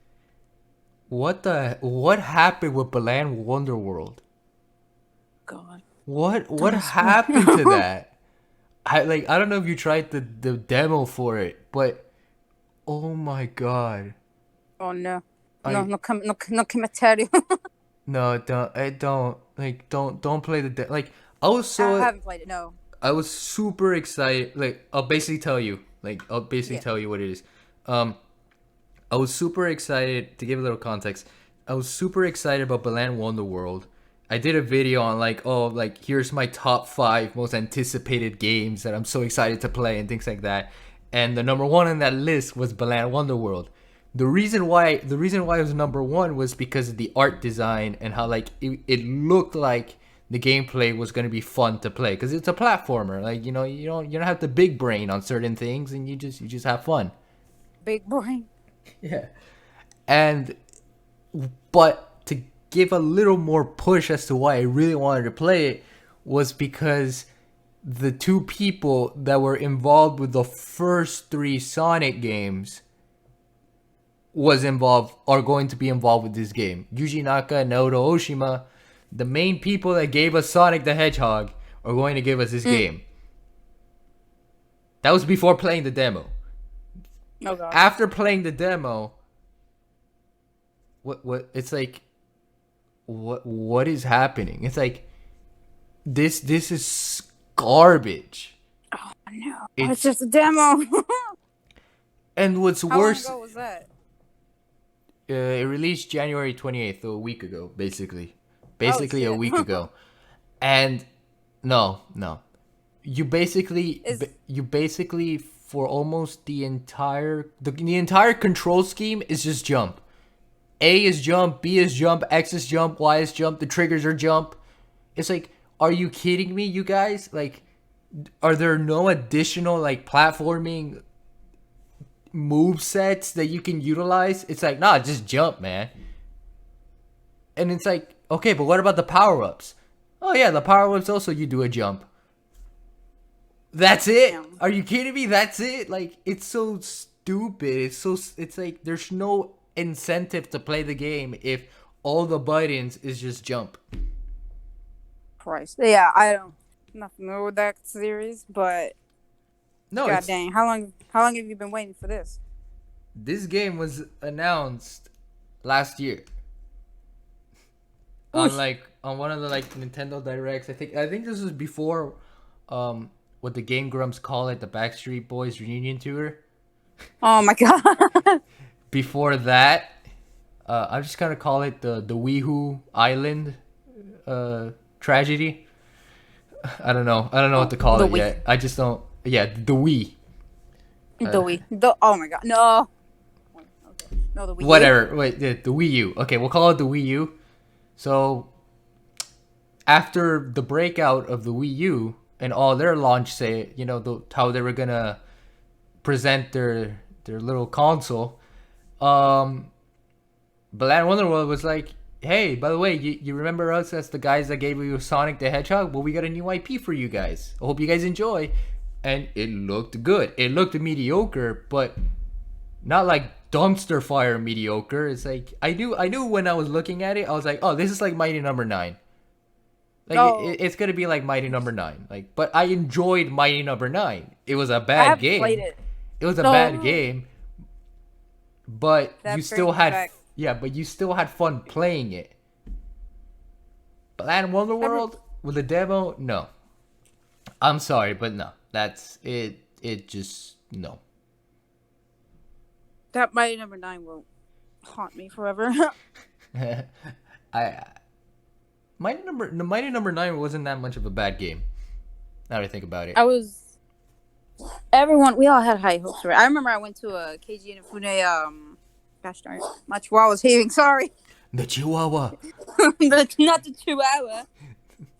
A: What happened with Balan WonderWorld?
B: God,
A: what happened to that? I don't know if you tried the demo for it, but oh my god.
B: Oh no. No commentary.
A: No, don't play the like I
B: haven't played it, no.
A: I was super excited. Like, I'll basically tell you what it is. I was super excited to give a little context. I was super excited about Balan WonderWorld. I did a video on here's my top 5 most anticipated games that I'm so excited to play and things like that. And the number 1 on that list was Balan WonderWorld. The reason why it was number 1 was because of the art design and how it looked like the gameplay was going to be fun to play, because it's a platformer. Like, you don't have the big brain on certain things, and you just have fun.
B: Big brain.
A: Yeah. But to give a little more push as to why I really wanted to play it was because the 2 people that were involved with the first 3 Sonic games are going to be involved with this game. Yuji Naka and Naoto Oshima, the main people that gave us Sonic the Hedgehog, are going to give us this game. That was before playing the demo.
B: Oh god.
A: After playing the demo, what it's like, what is happening? It's like this is garbage.
B: Oh no. It's just a demo.
A: And what's worse,
B: how long ago was that?
A: It released January 28th, a week ago, basically a week ago. And no, you basically for almost the entire control scheme is just jump. A is jump, B is jump, X is jump, Y is jump, the triggers are jump. It's like, are you kidding me, you guys? Like, are there no additional platforming move sets that you can utilize? It's like, nah, just jump, man. And it's like, okay, but what about the power-ups? Oh yeah, the power-ups also, you do a jump. That's it? Are you kidding me? That's it? Like, it's so stupid. It's like there's no incentive to play the game if all the buttons is just jump.
B: Christ. Yeah, I'm not familiar with that series, but
A: No,
B: god
A: it's
B: dang, how long have you been waiting for this?
A: this game was announced last year on
B: Oosh.
A: like on one of the like Nintendo Directs. I think this was before what the Game Grumps call it, the Backstreet Boys reunion tour.
B: Oh my god.
A: Before that, I'm just gonna call it the Weehoo Island tragedy. I don't know. I don't know what
B: Oh,
A: to call
B: the
A: it
B: Wii.
A: yet. I just don't. Yeah, the Wii.
B: The Wii. Oh my god. No. Wait, okay. No, the Wii U.
A: Whatever. Wait, the Wii U. Okay, we'll call it the Wii U. So after the breakout of the Wii U and all their launch, say how they were gonna present their little console, um, Balan Wonderworld was like, hey, by the way, you remember us as the guys that gave you Sonic the Hedgehog? Well, we got a new IP for you guys. I hope you guys enjoy. And it looked good. It looked mediocre, but not like dumpster fire mediocre. It's like I knew when I was looking at it, I was like, oh, this is like Mighty Number Nine. Like
B: Oh,
A: it's gonna be like Mighty Number Nine. Like, but I enjoyed Mighty Number Nine. It was a
B: I
A: bad
B: haven't played
A: game.
B: it.
A: It was a bad
B: No.
A: game, but you
B: That
A: still
B: brings
A: had
B: back.
A: but you still had fun playing it. Balan
B: Every,
A: Wonderworld with a demo, no. I'm sorry, but no. That's it. It just no.
B: that Mighty Number 9 will haunt me forever.
A: I Mighty Number Nine wasn't that much of a bad game. Now that I think about it.
B: I was. Everyone, we all had high hopes for it. I remember I went to a KG Inafune, gosh darn it, my chihuahua was heaving, sorry.
A: The Chihuahua.
B: Not the chihuahua.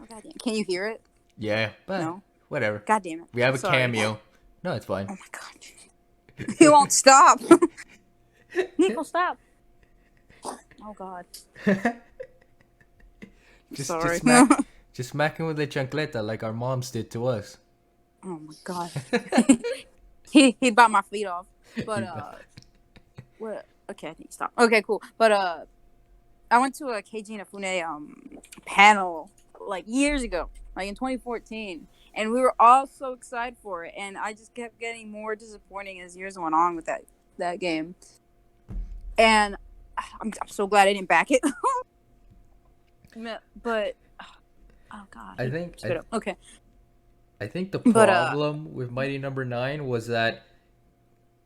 B: Oh, goddamn. Can you hear it?
A: Yeah, but
B: No.
A: whatever.
B: God damn it.
A: We have a
B: Sorry.
A: cameo. No, it's fine.
B: Oh my god. He won't stop. Nico, stop. Oh god. Sorry.
A: Just smack him with a chancleta like our moms did to us.
B: Oh my god. He'd bite my feet off. But what? Okay, I think stop. Okay, cool. But I went to a KG Inafune panel like years ago, like in 2014, and we were all so excited for it, and I just kept getting more disappointing as years went on with that game. And I'm so glad I didn't back it. But oh god. Okay.
A: I think the problem with Mighty Number Nine was that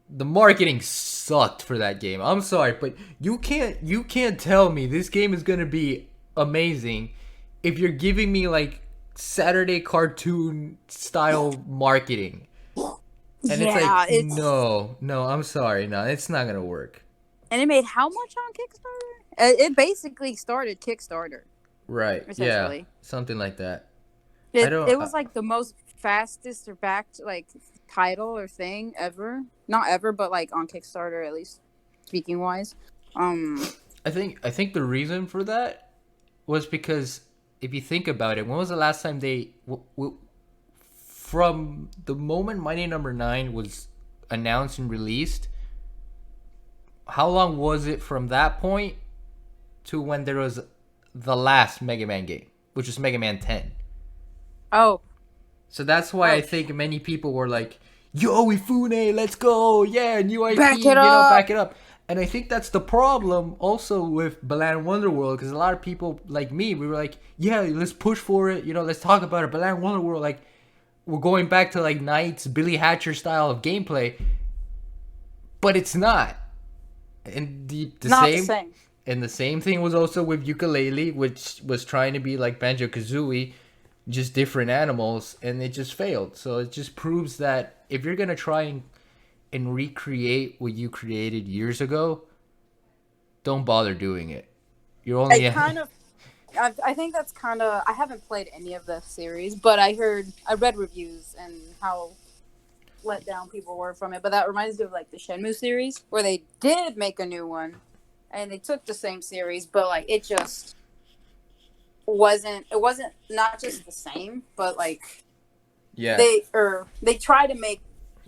A: the marketing sucked for that game. I'm sorry, but you can't tell me this game is gonna be amazing if you're giving me like Saturday cartoon style marketing. And it's no, I'm sorry, no, it's not gonna work.
B: And it made how much on Kickstarter? It basically started Kickstarter.
A: Right. Yeah. Something like that.
B: It was like the most fastest or backed like title or thing ever. Not ever, but like on Kickstarter at least, speaking wise.
A: I think the reason for that was because if you think about it, when was the last time they from the moment Mighty Number 9 was announced and released, how long was it from that point to when there was the last Mega Man game, which was Mega Man 10?
B: Oh.
A: So that's why I think many people were like, yo, Ifune, let's go. Yeah, new IP,
B: back it
A: up. And I think that's the problem also with Balan Wonderworld, because a lot of people like me, we were like, yeah, let's push for it. Let's talk about it. Balan Wonderworld, like, we're going back to like Knight's Billy Hatcher style of gameplay. But it's not. And the same. And the same thing was also with Yooka-Laylee, which was trying to be like Banjo-Kazooie, just different animals, and it just failed. So it just proves that if you're gonna try and recreate what you created years ago, don't bother doing it. You're only
B: I think that's kind of. I haven't played any of the series, but I read reviews and how let down people were from it. But that reminds me of like the Shenmue series, where they did make a new one, and they took the same series, but like it just wasn't. It wasn't not just the same, but like they try to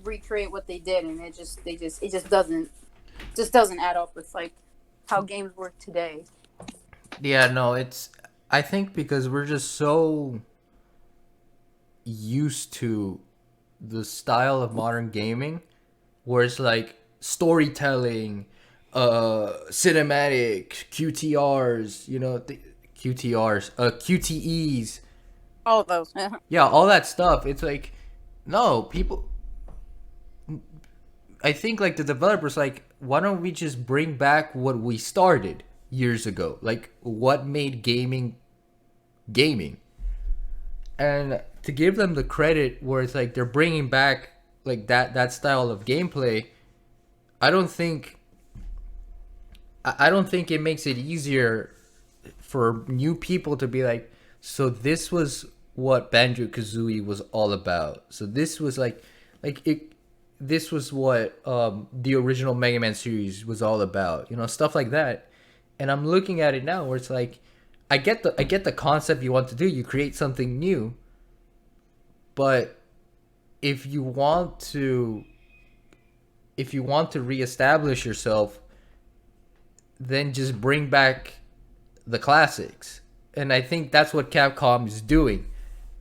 B: recreate what they did, and it just doesn't add up with like how games work today.
A: Yeah, no, it's. I think because we're just so used to the style of modern gaming, where it's like storytelling, cinematic, QTRs, QTRs, QTEs,
B: All of those.
A: yeah, all that stuff. It's like, no, people. I think like the developers like, why don't we just bring back what we started years ago? Like what made gaming gaming? And to give them the credit where it's like they're bringing back like that style of gameplay, I don't think I don't think it makes it easier for new people to be like, so this was what Banjo Kazooie was all about. So this was like it. This was what the original Mega Man series was all about. Stuff like that. And I'm looking at it now where it's like, I get the concept you want to do. You create something new, but if you want to reestablish yourself, then just bring back the classics. And I think that's what Capcom is doing.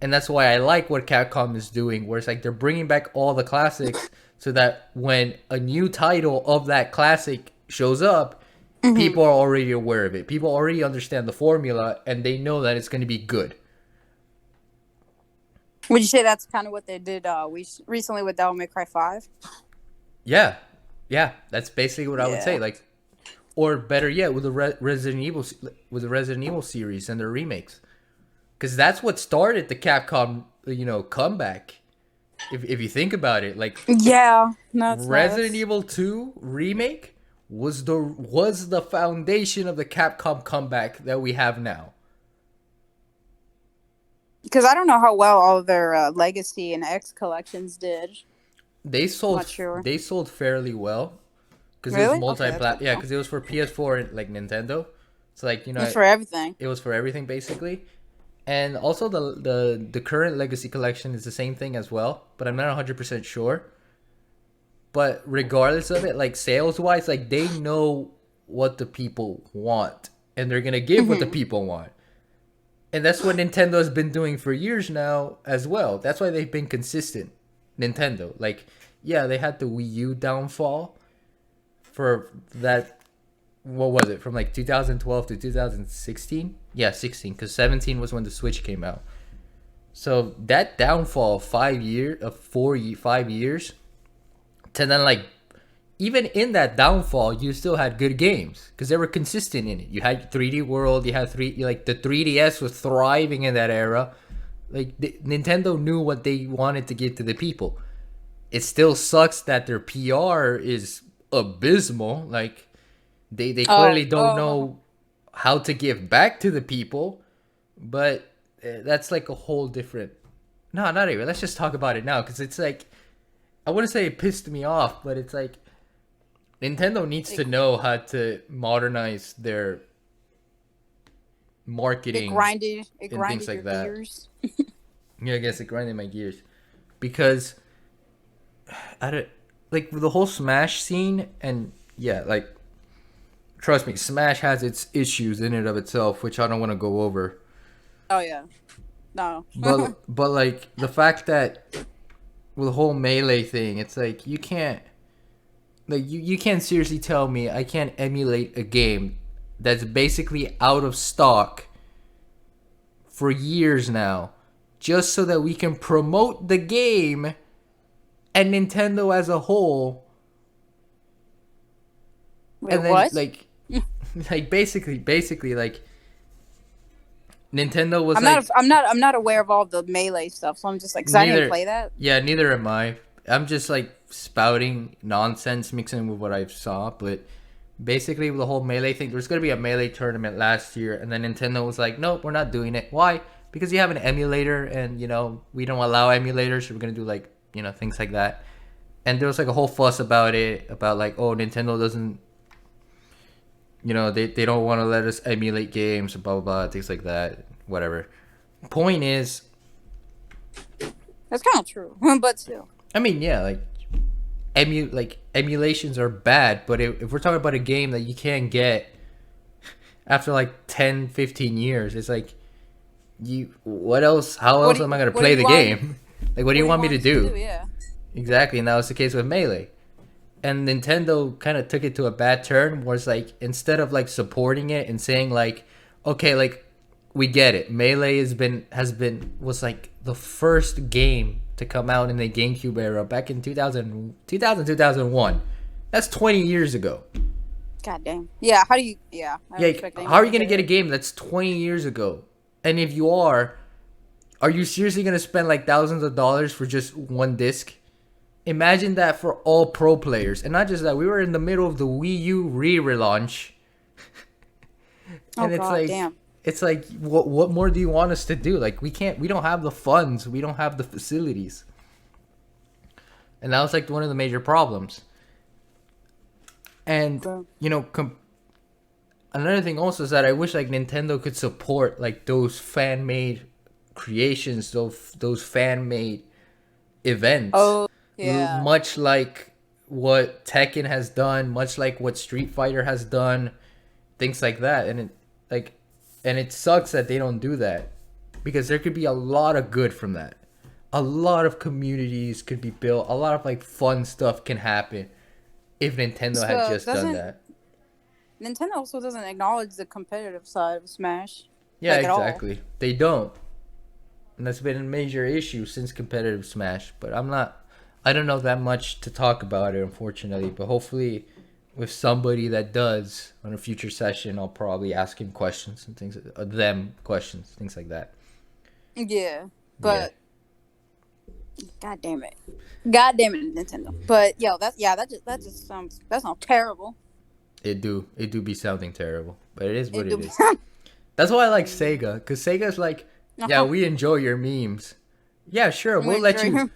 A: And that's why I like what Capcom is doing, where it's like they're bringing back all the classics so that when a new title of that classic shows up,
B: Hmm.
A: people are already aware of it. People already understand the formula and they know that it's going to be good.
B: Would you say that's kind of what they did recently with Devil May Cry 5?
A: Yeah. Yeah, that's basically what I would say.
B: Yeah.
A: Like, or better yet, with the Resident Evil series and their remakes, because that's what started the Capcom comeback. If you think about it, like
B: Yeah. No, it's not.
A: Resident Evil 2 remake was the foundation of the Capcom comeback that we have now.
B: Because I don't know how well all of their Legacy and X collections did.
A: They
B: I'm
A: sold
B: not sure.
A: they sold fairly well because it was
B: Really? Okay, that's
A: multi-plat.
B: good to
A: Yeah,
B: know.
A: because it was for PS4 and like Nintendo. So like
B: It's for everything.
A: it was for everything basically. And also the current Legacy collection is the same thing as well, but I'm not 100% sure. But regardless of it, like sales wise, like they know what the people want and they're gonna give what the
B: Hmm.
A: people want. And that's what Nintendo has been doing for years now as well. That's why they've been consistent. Nintendo. Like, yeah, they had the Wii U downfall for that. What was it? From like 2012 to 2016? Yeah, 16, because 17 was when the Switch came out. So that downfall of 5 years, to then like, even in that downfall, you still had good games because they were consistent in it. You had 3D World, you had like the 3DS was thriving in that era. Like Nintendo knew what they wanted to give to the people. It still sucks that their PR is abysmal. Like they clearly
B: Oh,
A: don't
B: oh,
A: know how to give back to the people, but that's like a whole different. No, not even. Let's just talk about it now because it's like, I wouldn't say it pissed me off, but it's like Nintendo needs to
B: it,
A: know how to modernize their
B: it
A: marketing
B: grinded. It
A: and things
B: grinded
A: like
B: your
A: that.
B: gears.
A: Yeah, I guess it grinded my gears because I don't like the whole Smash scene, and yeah, like trust me, Smash has its issues in and of itself, which I don't want to go over.
B: Oh yeah. No.
A: But like the fact that with the whole melee thing, it's like you can't you can't seriously tell me I can't emulate a game that's basically out of stock for years now, just so that we can promote the game and Nintendo as a whole,
B: Wait,
A: and then
B: what?
A: like basically like Nintendo was
B: I'm not.
A: like,
B: I'm not aware of all the melee stuff. So I'm just like, cause I didn't
A: neither,
B: play that.
A: yeah, neither am I. I'm just like spouting nonsense, mixing with what I saw, but basically with the whole melee thing, there was gonna be a melee tournament last year, and then Nintendo was like, nope, we're not doing it. Why? Because you have an emulator, and we don't allow emulators, so we're gonna do like things like that. And there was like a whole fuss about it, about like, oh, Nintendo doesn't, they don't want to let us emulate games, blah blah blah, things like that, whatever. Point is,
B: That's kind of true, but still.
A: I mean, yeah, like emulations are bad, but if we're talking about a game that you can't get after like 10, 15 years. It's like, what else? How
B: What
A: else
B: do
A: am I
B: you,
A: gonna
B: what do
A: play
B: you
A: the
B: want?
A: game? Like, what do
B: What
A: you
B: do you
A: want me
B: want
A: to
B: us to
A: do?
B: do? Yeah.
A: Exactly, and that was the case with Melee. And Nintendo kind of took it to a bad turn, where it's like, instead of like supporting it and saying like, okay, like, we get it. Melee was like the first game to come out in the GameCube era back in 2001. That's 20 years ago.
B: God damn. Yeah. How do you? Yeah. I don't
A: Yeah,
B: expect
A: how are you
B: anyone
A: gonna
B: to.
A: get a game that's 20 years ago? And if you are you seriously gonna spend like thousands of dollars for just one disc? Imagine that for all pro players, and not just that. We were in the middle of the Wii U relaunch,
B: Oh
A: and
B: god damn.
A: it's like, what more do you want us to do? Like, we don't have the funds, we don't have the facilities, and that was like one of the major problems. And
B: Bro.
A: another thing also is that I wish like Nintendo could support like those fan made creations, those fan made events,
B: Oh yeah.
A: much like what Tekken has done, much like what Street Fighter has done, things like that. Like, and it sucks that they don't do that, because there could be a lot of good from that. A lot of communities could be built. A lot of like fun stuff can happen if Nintendo had
B: So
A: just done that.
B: Nintendo also doesn't acknowledge the competitive side of Smash,
A: Yeah,
B: like at all.
A: exactly. They don't. And that's been a major issue since competitive Smash. But I don't know that much to talk about it, unfortunately. But hopefully, with somebody that does on a future session, I'll probably ask him questions and things, things like that.
B: Yeah,
A: Yeah.
B: but god damn it, Nintendo. But yo, that sounds terrible.
A: It do be sounding terrible, but it is what
B: It
A: it
B: do.
A: is. That's why I like Sega, because Sega's like, yeah, we enjoy your memes. Yeah, sure, we'll let you,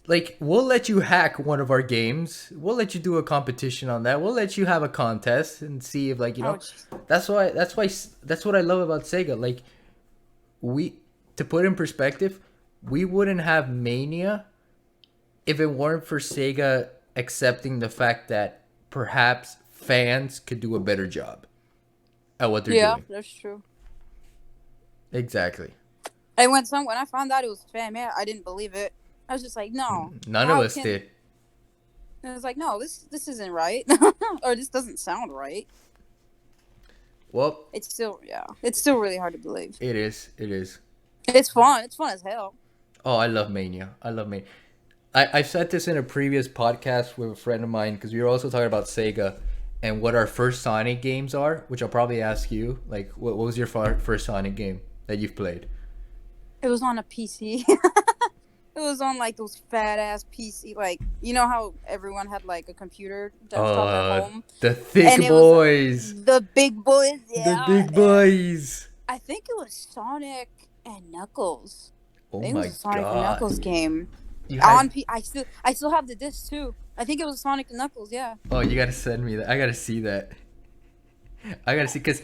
A: like, we'll let you hack one of our games. We'll let you do a competition on that. We'll let you have a contest and see if, like, that's what I love about Sega. Like, to put in perspective, we wouldn't have Mania if it weren't for Sega accepting the fact that perhaps fans could do a better job at what they're doing.
B: Yeah, that's true.
A: Exactly.
B: And when I found out it was fan made, I didn't believe it. I was just like, no.
A: None of us did.
B: I was like, no, this isn't right, or this doesn't sound right.
A: Well,
B: it's still really hard to believe.
A: It is.
B: It's fun. It's fun as hell.
A: Oh, I love Mania. I said this in a previous podcast with a friend of mine, because we were also talking about Sega and what our first Sonic games are, which I'll probably ask you. Like, what was your first Sonic game that you've played?
B: It was on a PC. It was on like those fat ass PC, like, you know how everyone had like a computer desktop at home.
A: The thick boys.
B: The big boys. Yeah.
A: The big boys.
B: I think it was Sonic and Knuckles.
A: Oh
B: I think
A: my
B: it was a Sonic
A: god.
B: and Knuckles game. I still have the disc too. I think it was Sonic and Knuckles. Yeah.
A: Oh, you gotta send me that. I gotta see that. I gotta see, because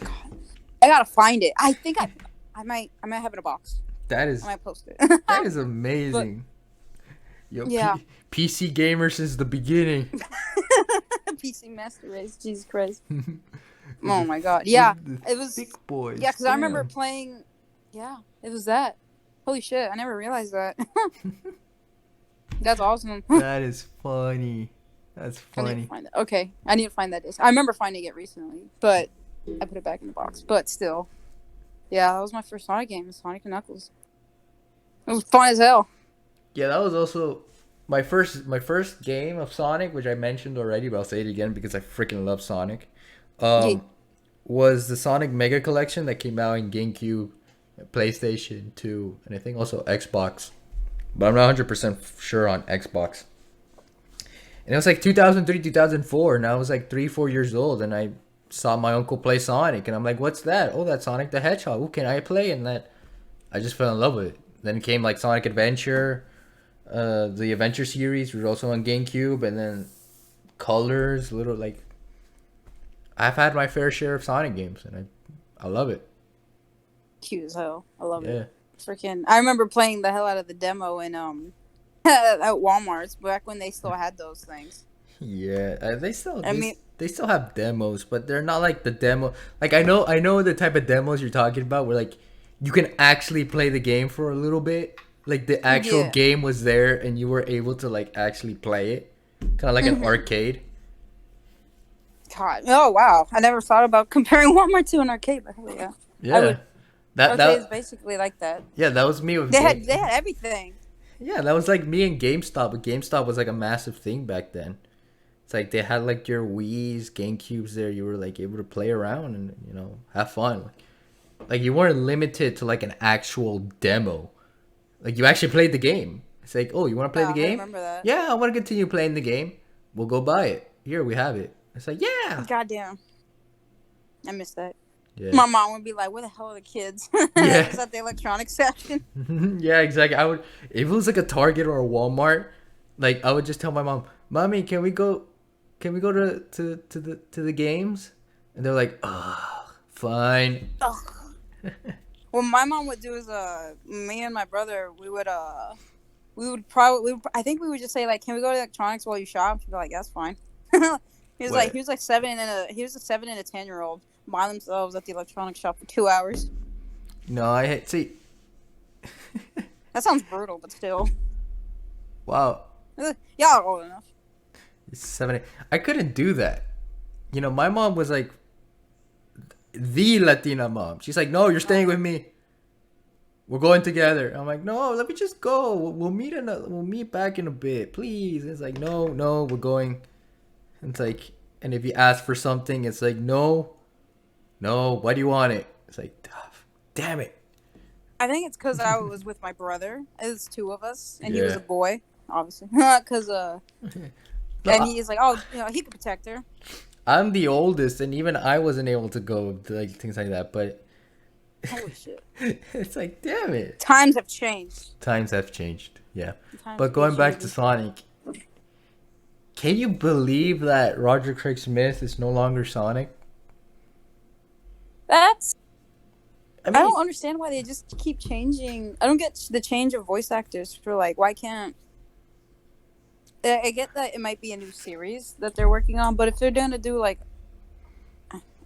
B: I gotta find it. I think I might have it in a box.
A: I
B: might post it.
A: That is amazing. Yo,
B: yeah.
A: PC gamer since the beginning.
B: PC Master Race, Jesus Christ. Oh my god. Yeah, it was
A: thick boys.
B: Yeah, because I remember playing. Yeah, it was that. Holy shit! I never realized that. That's awesome.
A: That is funny. That's funny.
B: I need to find that. Okay, I need to find that disc. I remember finding it recently, but I put it back in the box. But still, yeah, that was my first Sonic game, Sonic and Knuckles. It was fun as hell.
A: Yeah, that was also my first game of Sonic, which I mentioned already, but I'll say it again because I freaking love Sonic. Was the Sonic Mega Collection that came out in GameCube, PlayStation 2, and I think also Xbox. But I'm not 100% sure on Xbox. And it was like 2003, 2004, and I was like 3-4 years old, and I saw my uncle play Sonic, and I'm like, what's that? Oh, that's Sonic the Hedgehog. Who can I play? And I just fell in love with it. Then came like Sonic Adventure, the Adventure series, which was also on GameCube, and then Colors, I've had my fair share of Sonic games, and I love it.
B: Cute as hell. I love it. Freaking! I remember playing the hell out of the demo in at Walmart's back when they still had those things.
A: Yeah, they still
B: I mean,
A: they still have demos, but they're not like the demo. Like I know the type of demos you're talking about, where like you can actually play the game for a little bit. Like the actual
B: yeah.
A: game was there, and you were able to like actually play it, kind of like an
B: Hmm.
A: arcade.
B: God. Oh wow. I never thought about comparing Walmart to an arcade, but hell yeah. I
A: Yeah,
B: would.
A: that
B: Arcade is
A: that
B: basically like that.
A: yeah, that was me with
B: They had
A: game.
B: everything.
A: Yeah, that was like me and GameStop. But GameStop was like a massive thing back then. It's like they had like your Wii's, GameCubes there. You were like able to play around and have fun. Like you weren't limited to like an actual demo. Like you actually played the game. It's like, oh, you want to play the
B: Yeah, I
A: game?
B: remember that.
A: Yeah, I want to continue playing the game. We'll go buy it. Here we have it. It's like, yeah,
B: Goddamn. I missed that.
A: yeah,
B: My mom would be like, "Where the hell are the kids?"
A: yeah,
B: Just at the electronics section.
A: yeah. Exactly. I would if it was like a Target or a Walmart. Like I would just tell my mom, "Mommy, can we go? Can we go to the games?" And they're like, "Ah, fine."
B: Ugh. What my mom would do is, me and my brother, I think we would just say like, "Can we go to electronics while you shop?" She'd be like, "That's fine."
A: What?
B: he was like he was a 7 and a 10-year-old by themselves at the electronics shop for 2 hours.
A: No, see.
B: That sounds brutal, but still,
A: Wow,
B: y'all are old enough.
A: it's 7. I couldn't do that. My mom was like the Latina mom. She's like, "No, you're staying with me. We're going together." I'm like, "No, let me just go. We'll meet back in a bit, please." And it's like, "No, no, we're going." And it's like, and if you ask for something, it's like, "No, no. Why do you want it?" It's like, "Ah, damn it."
B: I think it's because I was with my brother. It's two of us, and he was
A: Yeah.
B: a boy, obviously, because and
A: No,
B: he's like, "Oh, he could protect her."
A: I'm the oldest, and even I wasn't able to go to like things like that. But
B: Holy shit!
A: it's like, damn it.
B: Times have changed.
A: Times have changed. Yeah.
B: Times
A: But
B: be
A: going back to
B: changing.
A: Sonic, can you believe that Roger Craig Smith is no longer Sonic?
B: That's
A: I
B: I don't
A: mean,
B: understand why they just keep changing. I don't get the change of voice actors for like why can't I get that it might be a new series that they're working on, but if they're gonna do like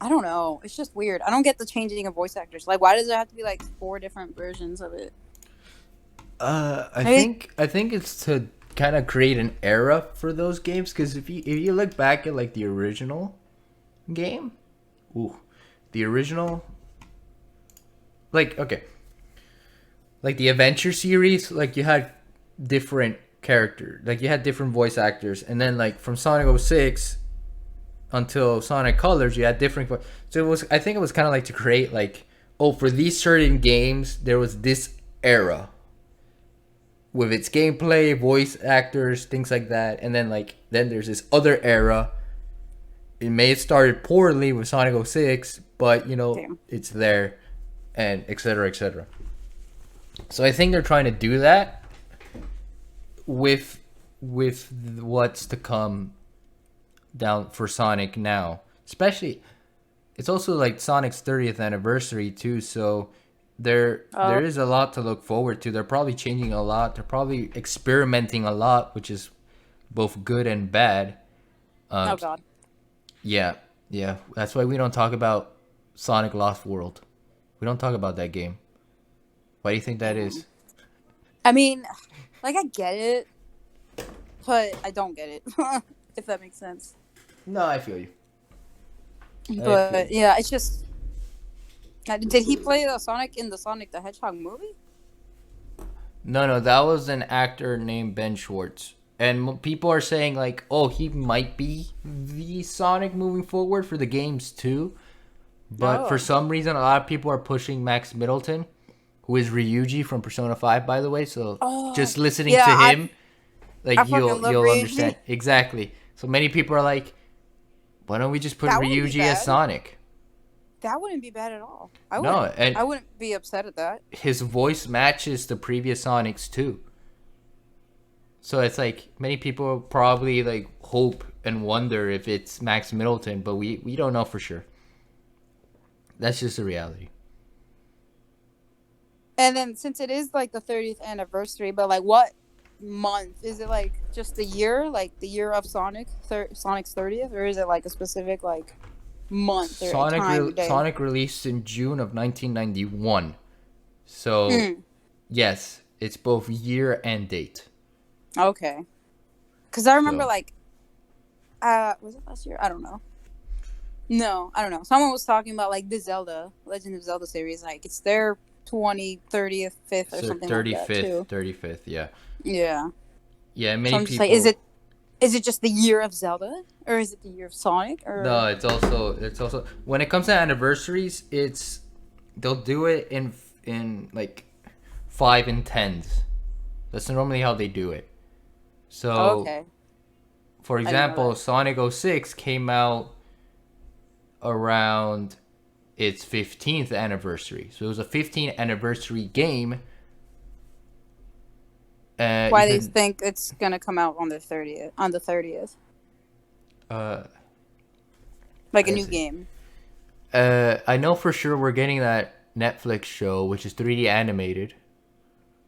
B: I don't know, it's just weird. I don't get the changing of voice actors. Like why does there have to be like 4 different versions of it?
A: I
B: Maybe,
A: think it's to kind of create an era for those games. Because if you look back at like the original game, ooh, the original, like okay, like the Adventure series, like you had different characters, like you had different voice actors, and then like from Sonic 06 until Sonic Colors, you had different. So it was, I think it was kind of like to create like, oh, for these certain games, there was this era with its gameplay, voice actors, things like that, and then there's this other era. It may have started poorly with Sonic 06, but
B: damn.
A: it's there, and etc. etc. So I think they're trying to do that with what's to come down for Sonic now. Especially, it's also like Sonic's 30th anniversary too, so there is a lot to look forward to. They're probably changing a lot. They're probably experimenting a lot, which is both good and bad.
B: Oh
A: Um,
B: god.
A: yeah, yeah. That's why we don't talk about Sonic Lost World. We don't talk about that game. Why do you think that is?
B: Damn. I mean, like I get it, but I don't get it. If that makes sense.
A: No, I feel you. I feel
B: But
A: you.
B: yeah, it's just did he play the Sonic in the Sonic the Hedgehog movie?
A: No, no, that was an actor named Ben Schwartz. And people are saying like, oh, he might be the Sonic moving forward for the games too. But for
B: Oh.
A: some reason, a lot of people are pushing Max Middleton, who is Ryuji from Persona 5, by the way. So
B: Oh.
A: just listening
B: Yeah,
A: to him,
B: I
A: like
B: fucking love
A: you'll understand
B: Ryuji.
A: exactly. So many people are like, why don't we just put
B: That wouldn't be
A: Ryuji as
B: bad.
A: Sonic?
B: That wouldn't be bad at all.
A: No, and
B: I wouldn't be upset at that.
A: his voice matches the previous Sonics too. So it's like many people probably like hope and wonder if it's Max Middleton, but we don't know for sure. That's just the reality.
B: And then since it is like the 30th anniversary, but like what month? Is it like just the year, like the year of Sonic's 30th, or is it like a specific like month or a time day?
A: Sonic released in June of 1991. So,
B: Mm,
A: yes, it's both year and date.
B: okay. Because I remember
A: So,
B: like, was it last year? I don't know. No, I don't know. Someone was talking about like the Legend of Zelda series. Like it's their 30th, 5th or
A: it's their
B: something like that too.
A: 35th, yeah.
B: Yeah.
A: Yeah,
B: So
A: many
B: I'm just like, is
A: people.
B: it just the year of Zelda, or is it the year of Sonic, or?
A: No, it's also when it comes to anniversaries, they'll do it in like 5 and 10s. That's normally how they do it.
B: Oh,
A: So,
B: okay,
A: for
B: I didn't know
A: example,
B: that.
A: Sonic 06 came out around its 15th anniversary. So it was a 15th anniversary game.
B: Why do you
A: Even
B: think it's gonna come out on the 30th? On the 30th,
A: uh,
B: like a
A: I
B: new
A: see.
B: game.
A: I know for sure we're getting that Netflix show, which is 3D animated,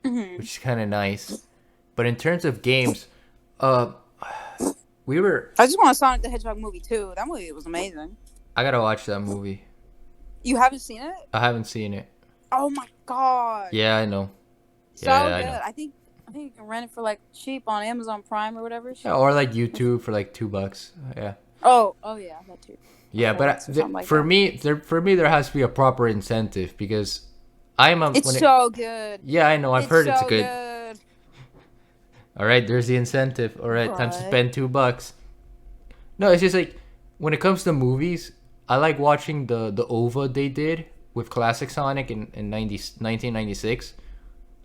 B: Hmm.
A: which is kind of nice. But in terms of games, uh, we were.
B: I just want a Sonic the Hedgehog movie too. That movie was amazing.
A: I gotta watch that movie.
B: You haven't seen it?
A: I haven't seen it.
B: Oh my god,
A: Yeah, I know.
B: so
A: Yeah, I
B: good.
A: know.
B: I think you can rent it for like cheap on Amazon Prime or whatever.
A: Yeah, or like YouTube for like $2. Yeah.
B: Oh yeah, that too. Or
A: Yeah, but
B: $4 or something like
A: for
B: that.
A: me, there has to be a proper incentive because I'm a
B: It's
A: when it.
B: so good.
A: Yeah, I know. I've
B: It's
A: heard it's
B: so
A: good.
B: good.
A: All right, there's the incentive. All right, time to
B: But
A: spend $2. No, it's just like when it comes to movies, I like watching the OVA they did with classic Sonic in 1996.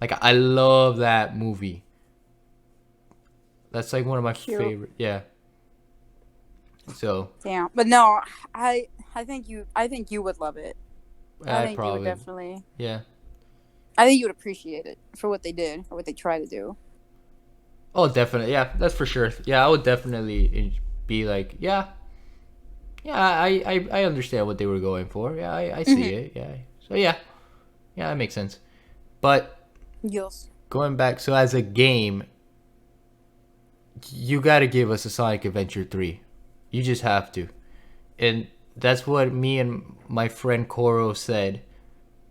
A: Like I love that movie. That's like one of my
B: cute.
A: favorite. Yeah. So
B: Damn. But no, I think you would love it. I
A: I
B: think you would
A: probably
B: definitely.
A: yeah.
B: I think you would appreciate it for what they did or what they try to do.
A: Oh, definitely. Yeah, that's for sure. Yeah, I would definitely be like, yeah, yeah. I understand what they were going for. Yeah, I see
B: Mm-hmm.
A: it. Yeah. So yeah, yeah, that makes sense. But
B: Yes.
A: going back, so as a game, you got to give us a Sonic Adventure 3. You just have to. And that's what me and my friend Koro said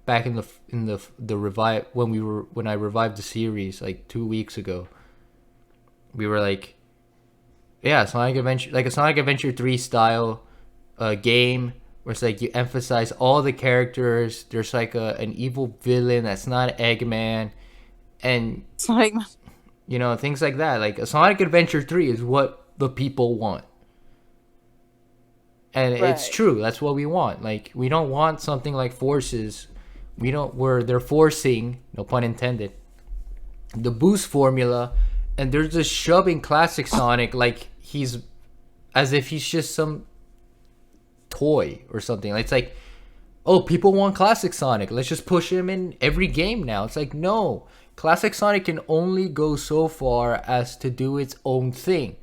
A: back in the revive when I revived the series like 2 weeks ago. We were like, yeah, Sonic Adventure, like a Sonic Adventure 3 style game where it's like you emphasize all the characters. There's like an evil villain that's not Eggman, and
B: It's like
A: things like that. Like a Sonic Adventure 3 is what the people want. And it's
B: right.
A: true. That's what we want. Like we don't want something like Forces. We don't where they're forcing, no pun intended, the boost formula, and they're just shoving classic Sonic like he's as if he's just some toy or something. It's like, oh, people want classic Sonic. Let's just push him in every game now. It's like, no. Classic Sonic can only go so far as to do its own thing.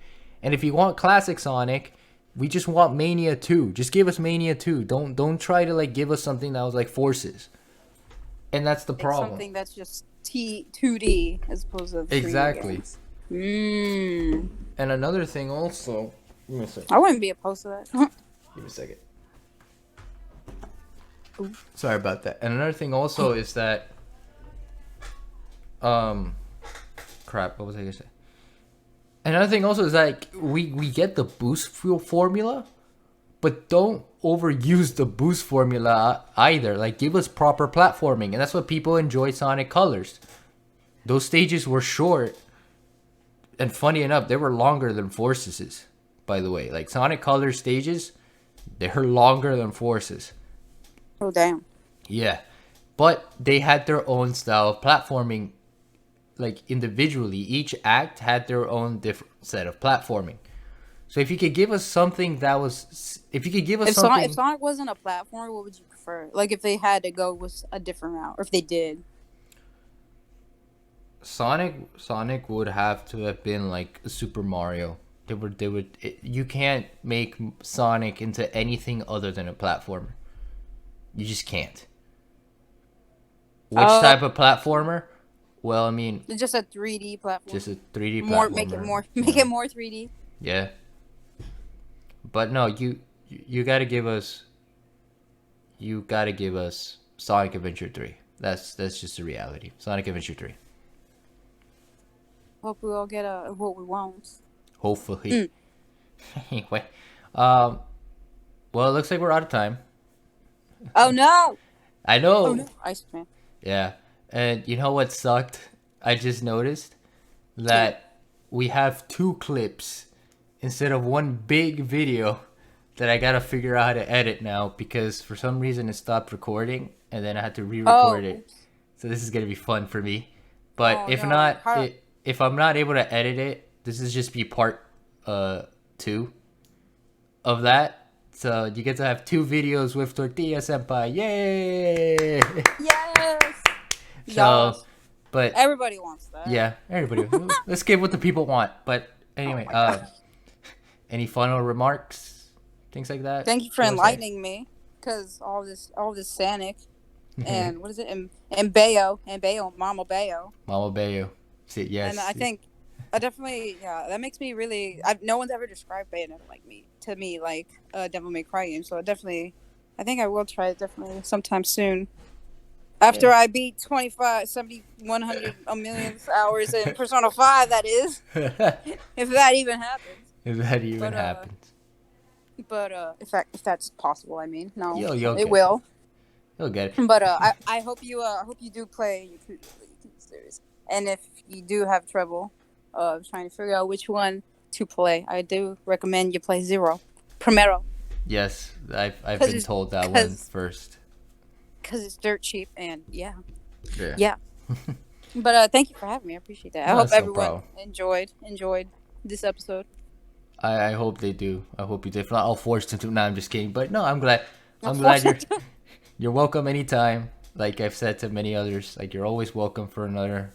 A: And if you want classic Sonic, we just want Mania 2. Just give us Mania 2. Don't try to like give us something that was like Forces. And that's the
B: Like
A: problem.
B: something that's just 2D as opposed to 3D
A: Exactly.
B: games. Mm.
A: And another thing also, give me a second.
B: I wouldn't be opposed to that.
A: Give me a second.
B: Ooh.
A: Sorry about that. And another thing also is that crap, what was I gonna say? Another thing also is like we get the boost fuel formula, but don't overuse the boost formula either. Like give us proper platforming, and that's what people enjoy Sonic Colors. Those stages were short, and funny enough, they were longer than Forces. By the way, like Sonic Colors stages, they're longer than Forces.
B: Oh damn.
A: Yeah, but they had their own style of platforming. Like individually, each act had their own different set of platforming. So if you could give us something that was, if you could give us
B: If
A: something,
B: Sonic wasn't a platform, what would you prefer? Like if they had to go with a different route, or if they did.
A: Sonic would have to have been like a Super Mario. You can't make Sonic into anything other than a platformer. You just can't. Which
B: Oh,
A: type of platformer? Well, I mean,
B: It's just a 3D platform.
A: just a 3D
B: More, make it
A: platformer.
B: more, make it more 3D.
A: Yeah. But no, you gotta give us. You gotta give us Sonic Adventure 3. That's just the reality. Sonic Adventure 3.
B: Hope we all get what we want.
A: Hopefully. Anyway, um, well, it looks like we're out of time.
B: Oh no!
A: I
B: Oh
A: know.
B: no! Iceman.
A: Yeah, and you know what sucked? I just noticed that we have 2 clips instead of one big video that I gotta figure out how to edit now because for some reason it stopped recording and then I had to re-record
B: Oh,
A: it.
B: oops.
A: So this is gonna be fun for me. But
B: Oh
A: if
B: no!
A: not, if I'm not able to edit it, this is just be part 2 of that. So you get to have 2 videos with Tortilla Senpai. Yay!
B: Yes.
A: So,
B: Yes.
A: but
B: Everybody wants that.
A: yeah, everybody. Let's give what the people want. But
B: Oh
A: anyway,
B: my god.
A: any final remarks, things like that?
B: Thank you for
A: wanna say?
B: enlightening me, because all this Sonic and what is it and Bayo, Mama Bayo.
A: Mama Bayo. See, yes.
B: And I think I definitely, yeah, that makes me really. No one's ever described Bayonetta like me to me like a Devil May Cry game, so I think I will try it definitely sometime soon. After I beat 25, 70, 100, a million hours in Persona 5, that is, if that even happens.
A: if that even happens.
B: But if that's possible, I mean, no,
A: You'll
B: it
A: get
B: will.
A: You'll get it.
B: But I hope you do play Yakuza series, and if you do have trouble trying to figure out which one to play, I do recommend you play Primero.
A: Yes, I've been told that one first.
B: Because it's dirt cheap, and yeah.
A: Yeah.
B: But thank you for having me. I appreciate that. I hope
A: that's no
B: everyone
A: problem.
B: enjoyed this episode.
A: I hope they do. I hope you do. If not, I'll force them to. No, I'm just kidding. But no, I'm glad. I'm
B: Of
A: glad
B: course.
A: you're welcome anytime. Like I've said to many others, like you're always welcome for another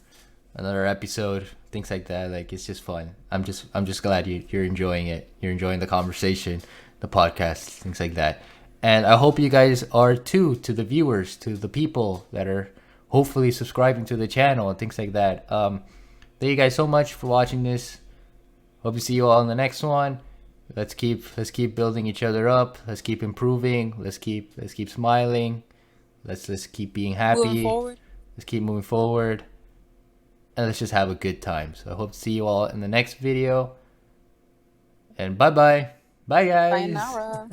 A: episode, things like that. Like it's just fun. I'm just glad you're enjoying it. You're enjoying the conversation, the podcast, things like that. And I hope you guys are too, to the viewers, to the people that are hopefully subscribing to the channel and things like that. Thank you guys so much for watching this. Hope to see you all in the next one. Let's keep building each other up. Let's keep improving. Let's keep smiling. Let's keep being happy.
B: Moving forward.
A: Let's keep moving forward. And let's just have a good time. So I hope to see you all in the next video. And bye-bye. Bye, guys.
B: Bye, Nara.